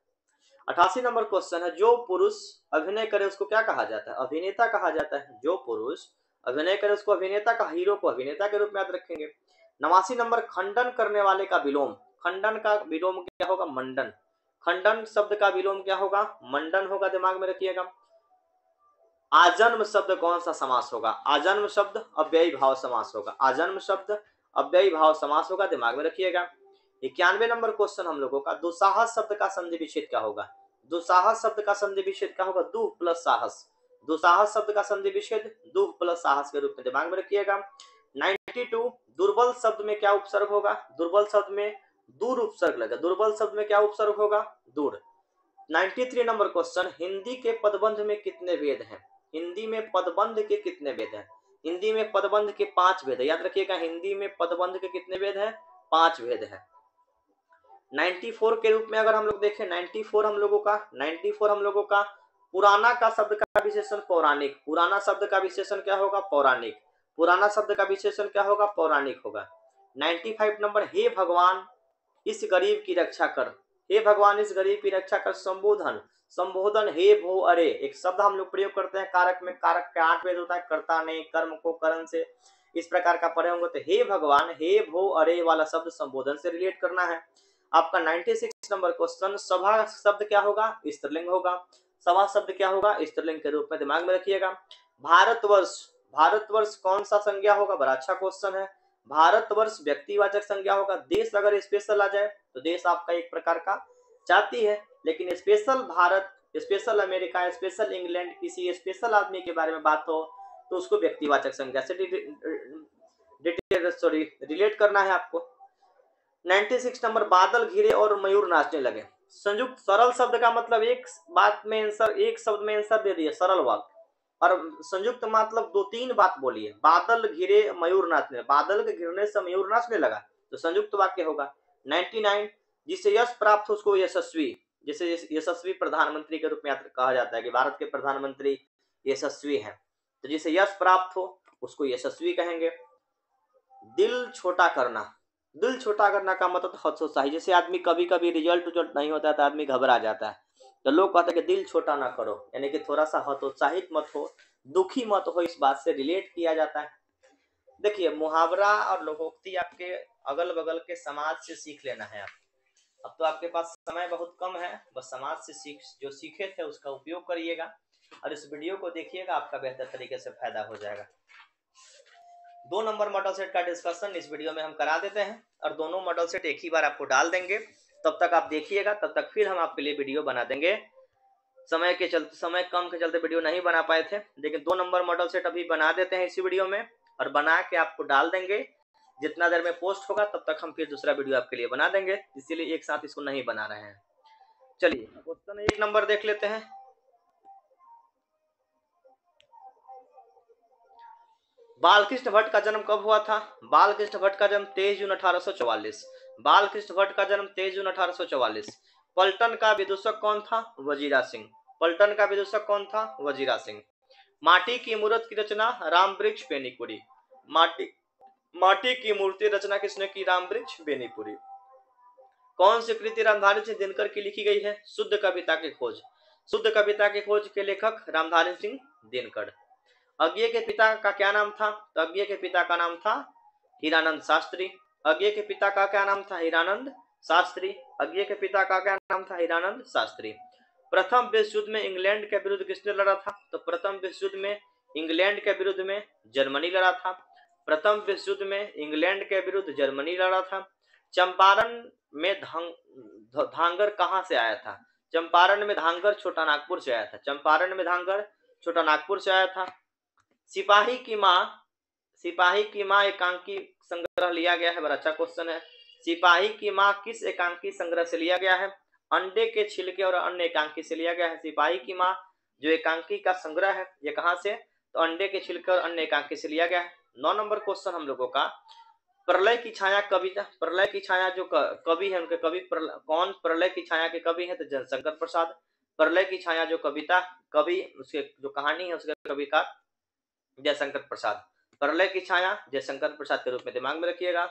A: 88 नंबर क्वेश्चन है, जो पुरुष अभिनय करे उसको क्या कहा जाता है? अभिनेता कहा जाता है। जो पुरुष अभिनय करे उसको अभिनेता का, हीरो को अभिनेता के रूप में याद रखेंगे। 89 नंबर, खंडन करने वाले का विलोम। खंडन का विलोम क्या होगा? मंडन। खंडन शब्द का विलोम क्या होगा? मंडन होगा, दिमाग में रखिएगा। आजन्म शब्द कौन सा समास होगा? आजन्म शब्द अव्ययी भाव समास होगा। आजन्म शब्द अव्ययी भाव समास होगा, दिमाग में रखिएगा। 91 नंबर क्वेश्चन हम लोगों का, दुस्साहस शब्द का संधि विच्छेद क्या होगा? दुस्साहस शब्द का संधि विच्छेद क्या होगा? दुह प्लस साहस। दुस्साहस शब्द का संधि विच्छेद दुह प्लस साहस के रूप में दिमाग में रखिएगा। 92, दुर्बल शब्द में क्या उपसर्ग होगा? दुर्बल शब्द में दूर उपसर्ग लगेगा। दुर्बल शब्द में क्या उपसर्ग होगा? दूर। 93 नंबर क्वेश्चन, हिंदी के पदबंध में कितने भेद हैं? हिंदी में पदबंध के कितने भेद हैं? हिंदी में पदबंध के 5 भेद है, याद रखिएगा। हिंदी में पदबंध के कितने भेद हैं? 5 भेद है। 94 के रूप में अगर हम लोग देखें, 94 हम लोगों का पुराना का शब्द का विशेषण पौराणिक। पुराना शब्द का विशेषण क्या होगा? पौराणिक। पुराना शब्द का विशेषण क्या होगा? पौराणिक होगा। 95 नंबर, हे भगवान इस गरीब की रक्षा कर। हे भगवान इस गरीब की रक्षा कर। संबोधन, संबोधन हे भो अरे, एक शब्द हम लोग प्रयोग करते हैं कारक में, कारक के 8 भेद होता है, कर्ता ने कर्म को करण से इस प्रकार का पढ़े होंगे। तो हे भगवान, हे भो अरे वाला शब्द संबोधन से रिलेट करना है। आपका 96 नंबर क्वेश्चन, सभा शब्द क्या होगा? स्त्रीलिंग होगा। सभा शब्द क्या होगा? स्त्रीलिंग के रूप में दिमाग में रखिएगा। भारतवर्ष, भारतवर्ष कौन सा संज्ञा होगा? बड़ा अच्छा क्वेश्चन है। भारतवर्ष व्यक्तिवाचक संज्ञा होगा। देश अगर स्पेशल आ जाए तो देश आपका एक प्रकार का जाति है, लेकिन special Bharat, special America, special England, किसी स्पेशल आदमी के बारे में बात हो तो उसको व्यक्तिवाचक संज्ञा से रिलेट करना है आपको। 96 नंबर, बादल घिरे और मयूर नाचने लगे। संयुक्त सरल शब्द का मतलब एक बात में आंसर, एक शब्द में आंसर दे दिए, सरल वाक्य। और संयुक्त मतलब 2-3 बात बोलिए। बादल घिरे मयूर नाचने, बादल के घिरने से मयूर नाचने लगा, तो संयुक्त वाक्य होगा। 99, जिसे यश प्राप्त हो उसको यशस्वी, जैसे यशस्वी प्रधानमंत्री के रूप में कहा जाता है कि भारत के प्रधानमंत्री यशस्वी हैं, तो जिसे यश प्राप्त हो उसको यशस्वी कहेंगे। दिल छोटा करना, दिल छोटा करना का मतलब हतोत्साही, जैसे आदमी कभी कभी रिजल्ट नहीं होता है तो आदमी घबरा जाता है, तो लोग कहते हैं कि दिल छोटा ना करो, यानी कि थोड़ा सा हतोत्साहित मत हो, दुखी मत हो, इस बात से रिलेट किया जाता है। देखिए, मुहावरा और लोकोक्ति आपके अगल बगल के समाज से सीख लेना है। अब तो आपके पास समय बहुत कम है, बस समाज से जो सीखे थे उसका उपयोग करिएगा और इस वीडियो को देखिएगा, आपका बेहतर तरीके से फायदा हो जाएगा। 2 नंबर मॉडल सेट का डिस्कशन इस वीडियो में हम करा देते हैं और दोनों मॉडल सेट एक ही बार आपको डाल देंगे, तब तक आप देखिएगा, तब तक फिर हम आपके लिए वीडियो बना देंगे। समय कम के चलते वीडियो नहीं बना पाए थे, लेकिन 2 नंबर मॉडल सेट अभी बना देते हैं इसी वीडियो में और बना के आपको डाल देंगे। जितना देर में पोस्ट होगा तब तक हम फिर दूसरा वीडियो आपके लिए बना देंगे, इसीलिए एक साथ इसको नहीं बना रहे हैं। चलिए क्वेश्चन 1 नंबर देख लेते हैं। बालकृष्ण भट्ट का जन्म कब हुआ था? बालकृष्ण भट्ट का जन्म 23 जून 1844। बालकृष्ण भट्ट का जन्म 23 जून 1844। पलटन का विदूषक कौन था? वजीरा सिंह। पलटन का विदूषक कौन था? वजीरा सिंह। माटी की मूर्त की रचना रामवृक्ष बेनीपुरी। माटी की मूर्ति रचना किसने की? रामवृक्ष बेनीपुरी। कौन सी कृति रामधारी सिंह दिनकर की लिखी गई है? शुद्ध कविता की खोज। शुद्ध कविता की खोज के लेखक रामधारी सिंह दिनकर। अज्ञे के पिता का क्या नाम था? तो अज्ञे के पिता का नाम था हीरानंद शास्त्री। अज्ञे के पिता का क्या नाम था? हीरानंद शास्त्री। अज्ञे के पिता का क्या नाम था? हीरानंद शास्त्री। प्रथम विश्व युद्ध में इंग्लैंड के विरुद्ध किसने लड़ा था? तो प्रथम विश्व युद्ध में इंग्लैंड के विरुद्ध में जर्मनी लड़ा था। प्रथम विश्व युद्ध में इंग्लैंड के विरुद्ध जर्मनी लड़ा था। चंपारण में धांगर कहां से आया था? चंपारण में धांगर छोटा नागपुर से आया था। चंपारण में धांगर छोटा नागपुर से आया था। सिपाही की माँ एकांकी संग्रह लिया गया है, बड़ा अच्छा क्वेश्चन है। सिपाही की माँ किस एकांकी संग्रह से लिया गया है? अंडे के छिलके और अन्य एकांकी से लिया गया है। सिपाही की माँ जो एकांकी का संग्रह है ये कहां से? तो अंडे के छिलके और अन्य एकांकी से लिया गया है। 9 नंबर क्वेश्चन हम लोगों का, प्रलय की छाया कविता, प्रलय की छाया जो कवि है उनके कवि कौन प्रलय की छाया के कवि है? तो जयशंकर प्रसाद। प्रलय की छाया जो कविता कवि, उसके जो कहानी है उसके कवि का जयशंकर प्रसाद। प्रलय की छाया जयशंकर प्रसाद के रूप में दिमाग में रखिएगा।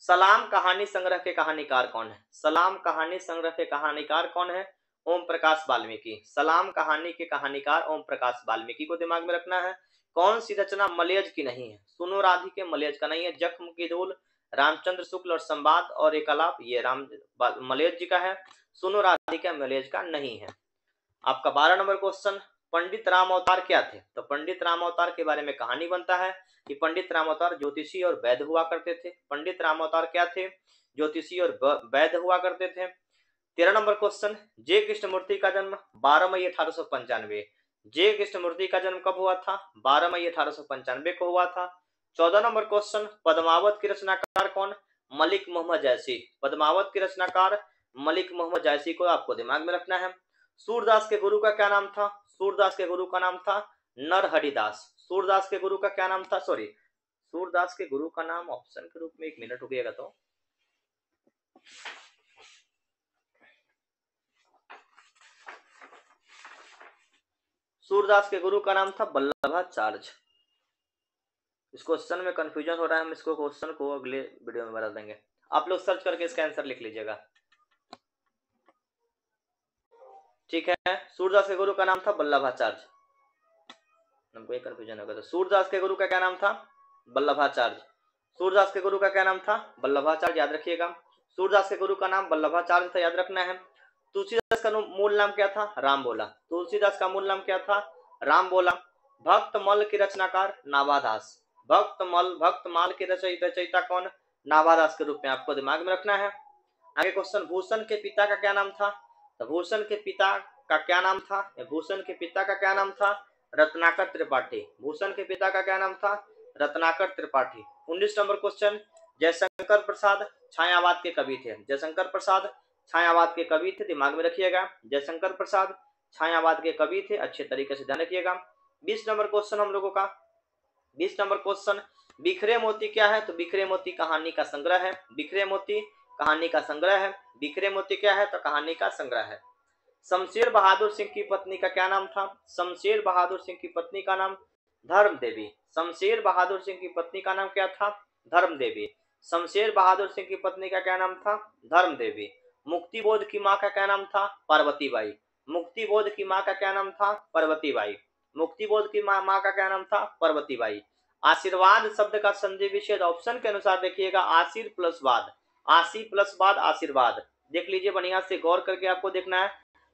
A: सलाम कहानी संग्रह के कहानीकार कौन है? सलाम कहानी संग्रह के कहानीकार कौन है? ओम प्रकाश वाल्मीकि। सलाम कहानी के कहानीकार ओम प्रकाश वाल्मीकि को दिमाग में रखना है। कौन सी रचना मलयज की नहीं है? सुनो राधिके मलयज का नहीं है। जख्म की धूल रामचंद्र शुक्ल और संवाद और एक आलाप ये मलयज जी का है। सुनो राधिका मलयज का नहीं है। आपका 12 नंबर क्वेश्चन, पंडित राम अवतार क्या थे? तो पंडित राम अवतार के बारे में कहानी बनता है कि पंडित राम अवतार ज्योतिषी और वैद्य हुआ करते थे। पंडित राम अवतार क्या थे? ज्योतिषी और वैद्य हुआ करते थे। 13 नंबर क्वेश्चन, जे कृष्णमूर्ति का जन्म 12 मई 1895। जे कृष्णमूर्ति का जन्म कब हुआ था? 12 मई 1895 को हुआ था। 14 नंबर क्वेश्चन, पद्मावत की रचनाकार कौन? मलिक मोहम्मद जैसी। पद्मावत की रचनाकार मलिक मोहम्मद जैसी को आपको दिमाग में रखना है। सूरदास के गुरु का क्या नाम था? सूरदास के गुरु का नाम था नरहरिदास। सूरदास के गुरु का क्या नाम था? सूरदास के गुरु का नाम ऑप्शन के रूप में, 1 मिनट रुकिएगा तो, सूरदास के गुरु का नाम था वल्लभाचार्य। इस क्वेश्चन में कंफ्यूजन हो रहा है, हम इसको क्वेश्चन को अगले वीडियो में बता देंगे। आप लोग सर्च करके इसका आंसर लिख लीजिएगा। ठीक है। सूरदास के गुरु का नाम था वल्लभाचार्य। हमको एक कन्फ्यूजन होगा, तो सूरदास के गुरु का क्या नाम था? वल्लभाचार्य। सूरदास के गुरु का क्या नाम था? वल्लभाचार्य, याद रखिएगा। सूरदास के गुरु का नाम वल्लभाचार्य था, याद रखना है। तुलसीदास का मूल नाम क्या था? राम बोला। तुलसीदास का मूल नाम क्या था? राम बोला। भक्तमल के रचनाकार नाभादास। भक्तमाल के रचयिता कौन? नाभादास के रूप में आपको दिमाग में रखना है। आगे क्वेश्चन, भूषण के पिता का क्या नाम था? तो भूषण के पिता का क्या नाम था? भूषण के पिता का क्या नाम था? रत्नाकर त्रिपाठी। भूषण के पिता का क्या नाम था? रत्नाकर त्रिपाठी। 19 नंबर क्वेश्चन, जयशंकर प्रसाद छायावाद के कवि थे। जयशंकर प्रसाद छायावाद के कवि थे, दिमाग में रखिएगा। जयशंकर प्रसाद छायावाद के कवि थे, अच्छे तरीके से ध्यान रखिएगा। 20 नंबर क्वेश्चन हम लोगों का, 20 नंबर क्वेश्चन, बिखरे मोती क्या है? तो बिखरे मोती कहानी का संग्रह है। बिखरे मोती कहानी का संग्रह है। बिखरे मोती क्या है? तो कहानी का संग्रह है। शमशेर बहादुर सिंह की पत्नी का क्या नाम था? शमशेर बहादुर सिंह की पत्नी का नाम धर्म देवी। शमशेर बहादुर सिंह की पत्नी का नाम क्या था? धर्म देवी। शमशेर बहादुर सिंह की पत्नी का क्या नाम था? धर्म देवी। मुक्तिबोध की मां का क्या नाम था? पार्वती बाई। मुक्तिबोध की मां का क्या नाम था? पार्वती बाई। मुक्तिबोध की मां का क्या नाम था? पार्वती बाई। आशीर्वाद शब्द का संधि विच्छेद ऑप्शन के अनुसार देखिएगा, आशीर प्लस वाद। आशी प्लस वाद आशीर्वाद। देख लीजिए, बढ़िया से गौर करके आपको देखना है।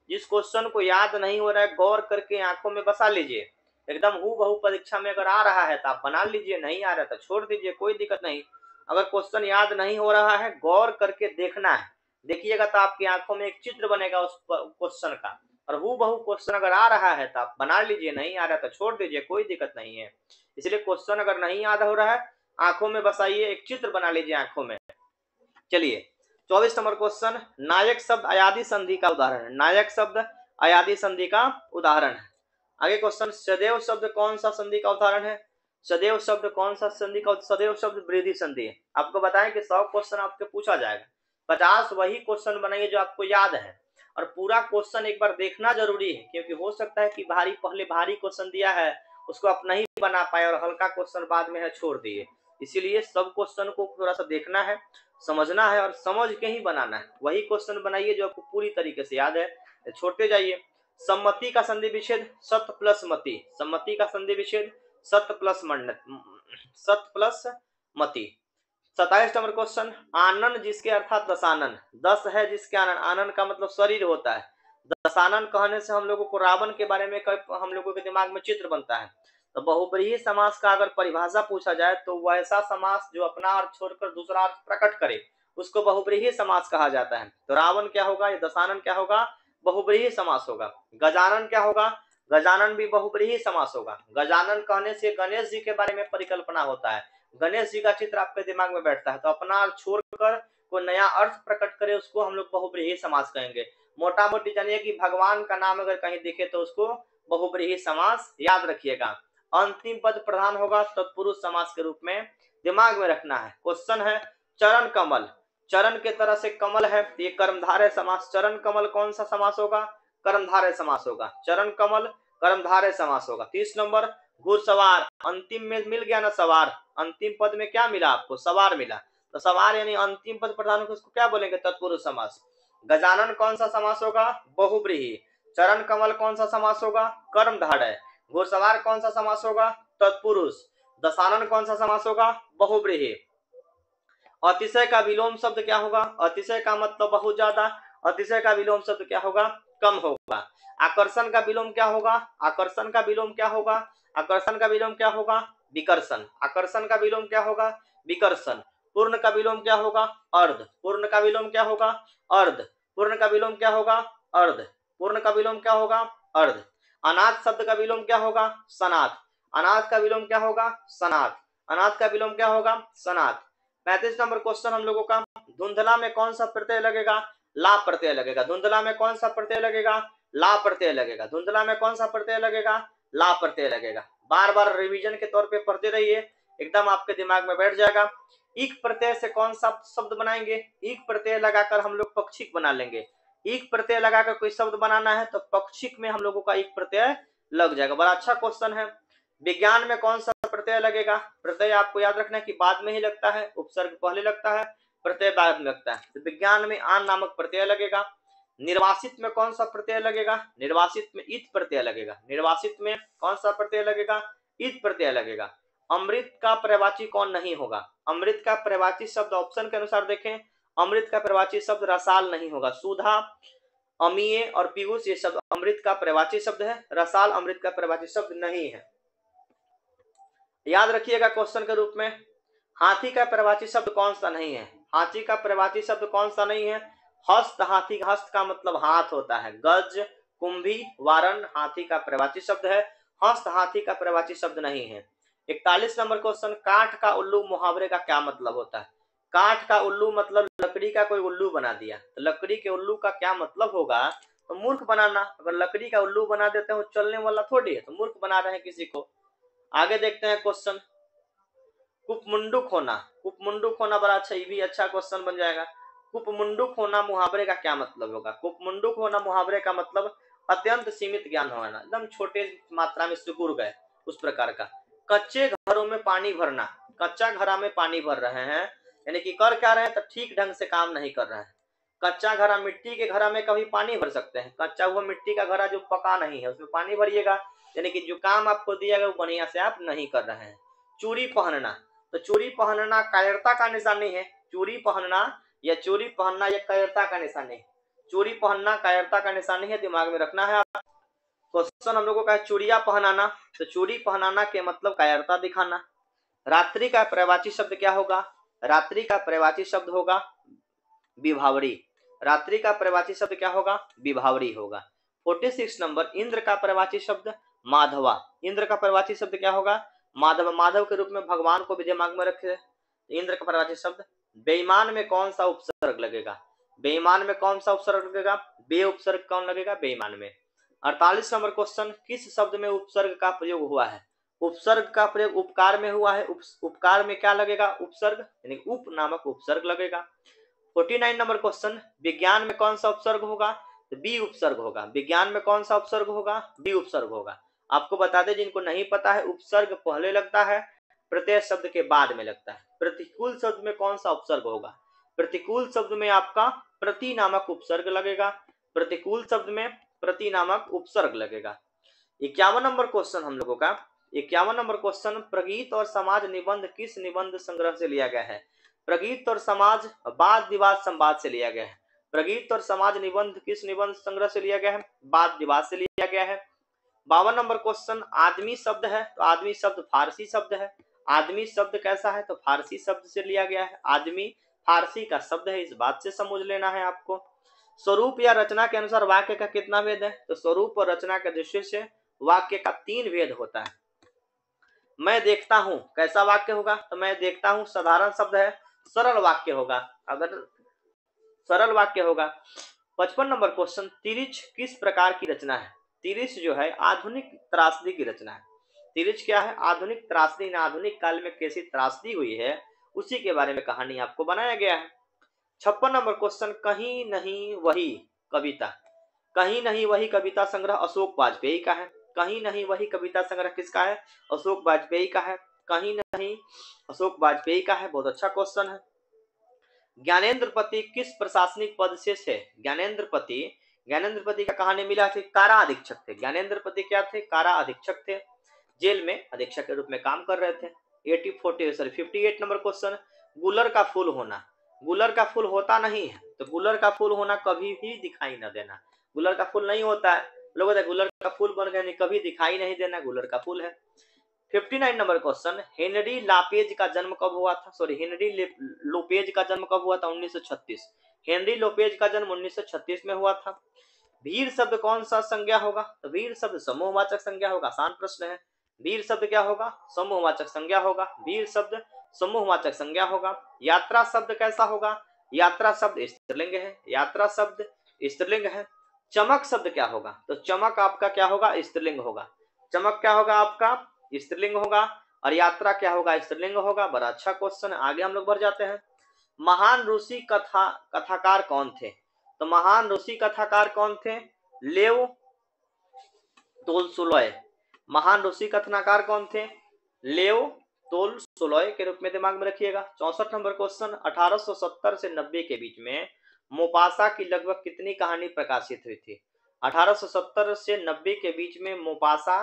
A: जिस क्वेश्चन को याद नहीं हो रहा है, गौर करके आंखों में बसा लीजिए। एकदम हूबहू परीक्षा में अगर आ रहा है तो आप बना लीजिए, नहीं आ रहा तो छोड़ दीजिए, कोई दिक्कत नहीं। अगर क्वेश्चन याद नहीं हो रहा है, गौर करके देखना है, देखिएगा तो आपकी आंखों में एक चित्र बनेगा उस क्वेश्चन का। और हूबहू क्वेश्चन अगर आ रहा है तो आप बना लीजिए, नहीं आ रहा तो छोड़ दीजिए, कोई दिक्कत नहीं है। इसलिए क्वेश्चन अगर नहीं याद हो रहा है, आंखों में बसाइए, एक चित्र बना लीजिए आंखों में। चलिए 24 नंबर क्वेश्चन, नायक शब्द अयादी संधि का उदाहरण है। नायक शब्द अयादी संधि का उदाहरण है। आगे क्वेश्चन, सदैव शब्द कौन सा संधि का उदाहरण है? सदैव शब्द कौन सा संधि का? सदैव शब्द वृद्धि संधि है। आपको बताएं कि 100 क्वेश्चन आपके पूछा जाएगा, 50 वही क्वेश्चन बनाइए जो आपको याद है, और पूरा क्वेश्चन एक बार देखना जरूरी है, क्योंकि हो सकता है कि पहले भारी क्वेश्चन दिया है उसको आप नहीं बना पाए और हल्का क्वेश्चन बाद में है छोड़ दिए। इसीलिए सब क्वेश्चन को थोड़ा सा देखना है, समझना है और समझ के ही बनाना है। वही क्वेश्चन बनाइए जो आपको पूरी तरीके से याद है, छोड़ते जाइए। सम्मति का संधि विच्छेद सत प्लस मति। सम्मति का संधि विच्छेद सत प्लस मति। 27 नंबर क्वेश्चन, आनन जिसके अर्थात दशानन। 10 है जिसके आनन। आनन का मतलब शरीर होता है। दशानन कहने से हम लोगों को रावण के बारे में हम लोगों के दिमाग में चित्र बनता है। तो बहुब्रीहि समास का अगर परिभाषा पूछा जाए तो वैसा समास जो अपना अर्थ छोड़कर दूसरा अर्थ प्रकट करे उसको बहुब्रीहि समास कहा जाता है। तो रावण क्या होगा? ये दशानन क्या होगा? बहुब्रीहि समास होगा। गजानन क्या होगा? गजानन भी बहुब्रीहि समास होगा। गजानन कहने से गणेश जी के बारे में परिकल्पना होता है, गणेश जी का चित्र आपके दिमाग में बैठता है। तो अपना अर्थ छोड़कर कोई नया अर्थ प्रकट करे उसको हम लोग बहुब्रीहि समास कहेंगे। मोटा मोटी जानिए कि भगवान का नाम अगर कहीं दिखे तो उसको बहुब्रीहि समास याद रखिएगा। अंतिम पद प्रधान होगा तत्पुरुष समास के रूप में, दिमाग में रखना है। क्वेश्चन है चरण कमल। चरण के तरह से कमल है, ये कर्मधारय समास। चरण कमल कौन सा समास होगा? कर्मधारय समास होगा। चरण कमल कर्मधारय समास होगा। 30 नंबर, घुड़सवार। अंतिम में मिल गया ना सवार, अंतिम पद में क्या मिला आपको? सवार मिला। तो सवार यानी अंतिम पद प्रधान होगा, उसको क्या बोलेंगे? तत्पुरुष समास। गजानन कौन सा समास होगा? बहुब्रीहि। चरण कमल कौन सा समास होगा? कर्मधारय। घुड़सवार कौन सा समास होगा? तत्पुरुष। दशानन कौन सा समास होगा? बहुब्रीहि। अतिशय का विलोम शब्द क्या होगा? अतिशय का मतलब बहुत ज्यादा, अतिशय का विलोम शब्द क्या होगा? कम होगा। आकर्षण का विलोम क्या होगा? आकर्षण का विलोम क्या होगा? आकर्षण का विलोम क्या होगा? विकर्षण। आकर्षण का विलोम क्या होगा? विकर्षण। पूर्ण का विलोम क्या होगा? अर्ध। पूर्ण का विलोम क्या होगा? अर्ध। पूर्ण का विलोम क्या होगा? अर्ध। पूर्ण का विलोम क्या होगा? अर्ध। अनाथ शब्द का विलोम क्या होगा? सनाथ। अनाथ का विलोम क्या होगा? सनाथ। अनाथ का विलोम क्या होगा? सनाथ। 35 नंबर क्वेश्चन हम लोगों का, धुंधला में कौन सा प्रत्यय लगेगा? ला प्रत्यय लगेगा। धुंधला में कौन सा प्रत्यय लगेगा? ला प्रत्यय लगेगा। धुंधला में कौन सा प्रत्यय लगेगा? ला प्रत्यय लगेगा। बार बार रिवीजन के तौर पे पढ़ते रहिए, एकदम आपके दिमाग में बैठ जाएगा। ईक प्रत्यय से कौन सा शब्द बनाएंगे? ईक प्रत्यय लगाकर हम लोग पक्षिक बना लेंगे। ईक प्रत्यय लगाकर कोई शब्द बनाना है तो पक्षिक में हम लोगों का ईक प्रत्यय लग जाएगा। बड़ा अच्छा क्वेश्चन है। विज्ञान में कौन सा प्रत्यय लगेगा? प्रत्यय आपको याद रखना है कि बाद में ही लगता है, उपसर्ग पहले लगता है, प्रत्यय बाद में लगता है। तो विज्ञान में आन नामक प्रत्यय लगेगा। निर्वासित में कौन सा प्रत्यय लगेगा? निर्वासित में इत प्रत्यय लगेगा। निर्वासित में कौन सा प्रत्यय लगेगा? इत प्रत्यय लगेगा। अमृत का पर्यायवाची कौन नहीं होगा? अमृत का पर्यायवाची शब्द ऑप्शन के अनुसार देखें, अमृत का पर्यायवाची शब्द रसाल नहीं होगा। सुधा, अमीय और पीयूष ये शब्द अमृत का पर्यायवाची शब्द है, रसाल अमृत का पर्यायवाची शब्द नहीं है। याद रखिएगा क्वेश्चन के रूप में, हाथी का पर्यायवाची शब्द कौन सा नहीं है? हाथी का पर्यायवाची शब्द कौन सा नहीं है? हस्त। हाथी, हस्त का मतलब हाथ होता है। गज, कुंभी, वारण हाथी का पर्यायवाची शब्द है। हस्त हाथी का पर्यायवाची शब्द नहीं है। 41 नंबर क्वेश्चन, काठ का उल्लू मुहावरे का क्या मतलब होता है? काठ का उल्लू मतलब लकड़ी का कोई उल्लू बना दिया, तो लकड़ी के उल्लू का क्या मतलब होगा? तो मूर्ख बनाना। अगर लकड़ी का उल्लू बना देते हैं, वो चलने वाला थोड़ी है, तो मूर्ख बना रहे हैं किसी को। आगे देखते हैं क्वेश्चन, कुपमुंडुक होना। कुपमुंडुक होना बड़ा अच्छा, ये भी अच्छा क्वेश्चन बन जाएगा। कुपमुंडुक होना मुहावरे का क्या मतलब होगा? कुपमुंडुक होना मुहावरे का मतलब अत्यंत सीमित ज्ञान होना, एकदम छोटे मात्रा में सिकुड़ गए, उस प्रकार का। कच्चे घरों में पानी भरना। कच्चा घरा में पानी भर रहे हैं, यानी कि कर क्या रहे हैं? तो ठीक ढंग से काम नहीं कर रहे हैं। कच्चा घरा, मिट्टी के घरा में कभी पानी भर सकते हैं? कच्चा हुआ मिट्टी का घरा जो पका नहीं है, उसमें पानी भरिएगा, यानी कि जो काम आपको दिया गया वो बढ़िया से आप नहीं कर रहे हैं। चूड़ी पहनना, तो चूड़ी पहनना कायरता का निशानी है। चूड़ी पहनना या चूड़ी पहनना यह कायरता का निशानी है। चूड़ी पहनना कायरता का निशानी है, दिमाग में रखना है। क्वेश्चन हम लोगों का चूड़िया पहनाना, तो चूड़ी पहनाना के मतलब कायरता दिखाना। रात्रि का पर्यायवाची शब्द क्या होगा? रात्रि का पर्यायवाची शब्द होगा विभावरी। रात्रि का पर्यायवाची शब्द क्या होगा? विभावरी होगा। 46 नंबर, इंद्र का पर्यायवाची शब्द माधवा। इंद्र का पर्यायवाची शब्द क्या होगा? माधव। माधव के रूप में भगवान को भी दिमाग में रखे। इंद्र का पर्यायवाची शब्द। बेईमान में कौन सा उपसर्ग लगेगा? बेईमान में कौन सा उपसर्ग लगेगा? बे उपसर्ग कौन लगेगा बेईमान में? 48 नंबर क्वेश्चन, किस शब्द में उपसर्ग का प्रयोग हुआ है? उपसर्ग का प्रयोग उपकार में हुआ है। उपकार में क्या लगेगा? उपसर्ग, यानी उप नामक उपसर्ग लगेगा। 49 नंबर क्वेश्चन, विज्ञान में कौन सा उपसर्ग होगा? तो बी उपसर्ग होगा। विज्ञान में कौन सा उपसर्ग होगा? बी उपसर्ग होगा। आपको बता दें, जिनको नहीं पता है, उपसर्ग पहले लगता है, प्रत्यय शब्द के बाद में लगता है। प्रतिकूल शब्द में कौन सा उपसर्ग होगा? प्रतिकूल शब्द में आपका प्रति नामक उपसर्ग लगेगा। प्रतिकूल शब्द में प्रति नामक उपसर्ग लगेगा। 51 नंबर क्वेश्चन हम लोगों का, 51 नंबर क्वेश्चन, प्रगीत और समाज निबंध किस निबंध संग्रह से लिया गया है? प्रगीत और समाज वाद विवाद संवाद से लिया गया है। प्रगीत और समाज निबंध किस निबंध संग्रह से लिया गया है? वाद विवाद से लिया गया है। 52 नंबर क्वेश्चन, आदमी शब्द है, तो आदमी शब्द फारसी शब्द है। आदमी शब्द कैसा है? तो फारसी शब्द से लिया गया है। आदमी फारसी का शब्द है, इस बात से समझ लेना है आपको। स्वरूप या रचना के अनुसार वाक्य का कितना भेद है? तो स्वरूप और रचना के दृष्टि से वाक्य का 3 भेद होता है। मैं देखता हूं कैसा वाक्य होगा? तो मैं देखता हूं साधारण शब्द है, सरल वाक्य होगा। अगर सरल वाक्य होगा। 55 नंबर क्वेश्चन, तिरिच किस प्रकार की रचना है? तिरिच जो है आधुनिक त्रासदी की रचना है। तिरिच क्या है? आधुनिक त्रासदी। आधुनिक काल में कैसी त्रासदी हुई है उसी के बारे में कहानी आपको बनाया गया है। 56 नंबर क्वेश्चन, कहीं नहीं वही कविता। कहीं नहीं वही कविता संग्रह अशोक वाजपेयी का है। कहीं नहीं वही कविता संग्रह किसका है? अशोक वाजपेयी का है। कहीं नहीं अशोक वाजपेयी का है। बहुत अच्छा क्वेश्चन है। ज्ञानेंद्रपति किस प्रशासनिक पद से थे? ज्ञानेंद्रपति का कहानी मिला थे, कारा अधीक्षक थे। ज्ञानेंद्रपति क्या थे? कारा अधीक्षक थे, जेल में अधीक्षक के रूप में काम कर रहे थे। 58 नंबर क्वेश्चन, गुलर का फूल होना। गुलर का फूल होता नहीं है, तो गुलर का फूल होना कभी भी दिखाई न देना। गुलर का फूल नहीं होता है। लोग गुलर का फूल बन गए, नहीं, कभी दिखाई नहीं देना, गुलर का फूल है। 59 नंबर क्वेश्चन, हेनरी लापेज का जन्म कब हुआ था? हेनरी लोपेज का जन्म कब हुआ था? 1936। हेनरी लोपेज का जन्म 1936 में हुआ था। वीर शब्द कौन सा संज्ञा होगा? तो वीर शब्द समूहवाचक संज्ञा होगा। आसान प्रश्न है। वीर शब्द क्या होगा? समूहवाचक संज्ञा होगा। वीर शब्द समूहवाचक संज्ञा होगा। यात्रा शब्द कैसा होगा? यात्रा शब्द स्त्रीलिंग है। यात्रा शब्द स्त्रीलिंग है। चमक शब्द क्या होगा? तो चमक आपका क्या होगा? स्त्रीलिंग होगा। चमक क्या होगा? आपका स्त्रीलिंग होगा। और यात्रा क्या होगा? स्त्रीलिंग होगा। बड़ा अच्छा क्वेश्चन है। आगे हम लोग बढ़ जाते हैं। महान ऋषि कथाकार कौन थे? तो महान ऋषि कथाकार कौन थे? लेव तोल्स्टॉय। महान ऋषि कथाकार कौन थे? लेव तोल्स्टॉय के रूप में दिमाग में रखिएगा। 64 नंबर क्वेश्चन, 1870 से 90 के बीच में मोपासा की लगभग कितनी कहानी प्रकाशित हुई थी? 1870 से 90 के बीच में मोपासा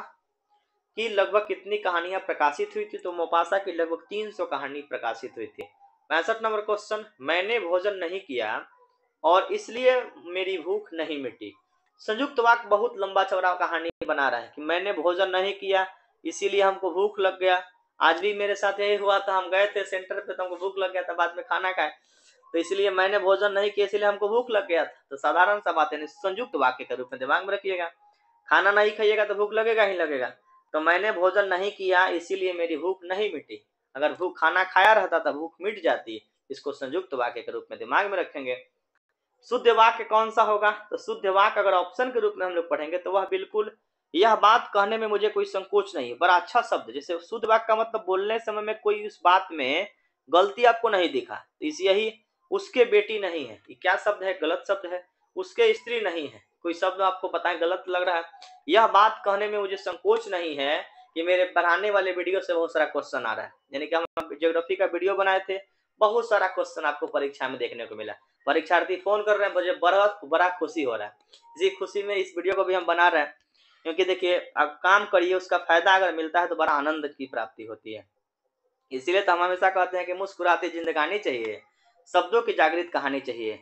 A: की लगभग कितनी कहानियां प्रकाशित हुई थी? तो मोपासा की लगभग 300 कहानी प्रकाशित हुई थी। 65 नंबर क्वेश्चन, मैंने भोजन नहीं किया और इसलिए मेरी भूख नहीं मिटी। संयुक्त वाक्य बहुत लंबा चौड़ा कहानी बना रहा है कि मैंने भोजन नहीं किया इसीलिए हमको भूख लग गया। आज भी मेरे साथ यही हुआ था, हम गए थे सेंटर पे तो हमको भूख लग गया था, बाद में खाना खाए तो इसलिए मैंने भोजन नहीं किया इसलिए हमको भूख लग गया था। तो साधारण सा बात है, संयुक्त वाक्य के रूप में दिमाग में रखिएगा। खाना नहीं खाइएगा तो भूख लगेगा ही लगेगा। तो मैंने भोजन नहीं किया इसीलिए मेरी भूख नहीं मिटी। अगर भूख खाना खाया रहता तो भूख मिट जाती। इसको संयुक्त वाक्य के रूप में दिमाग में रखेंगे। शुद्ध वाक्य कौन सा होगा? तो शुद्ध वाक्य अगर ऑप्शन के रूप में हम लोग पढ़ेंगे तो वह बिल्कुल, यह बात कहने में मुझे कोई संकोच नहीं, बड़ा अच्छा शब्द। जैसे शुद्ध वाक्य का मतलब बोलने समय में कोई उस बात में गलती आपको नहीं दिखा। तो इस यही उसके बेटी नहीं है, ये क्या शब्द है? गलत शब्द है। उसके स्त्री नहीं है, कोई शब्द आपको पता है गलत लग रहा है। यह बात कहने में मुझे संकोच नहीं है कि मेरे पढ़ाने वाले वीडियो से बहुत सारा क्वेश्चन आ रहा है। यानी कि हम ज्योग्राफी का वीडियो बनाए थे, बहुत सारा क्वेश्चन आपको परीक्षा में देखने को मिला। परीक्षार्थी फोन कर रहे हैं, मुझे बड़ा खुशी हो रहा है। इसी खुशी में इस वीडियो को भी हम बना रहे हैं, क्योंकि देखिए आप काम करिए उसका फायदा अगर मिलता है तो बड़ा आनंद की प्राप्ति होती है। इसीलिए तो हम हमेशा कहते हैं कि मुस्कुराती जिंदगानी चाहिए, शब्दों की जागृत कहानी चाहिए,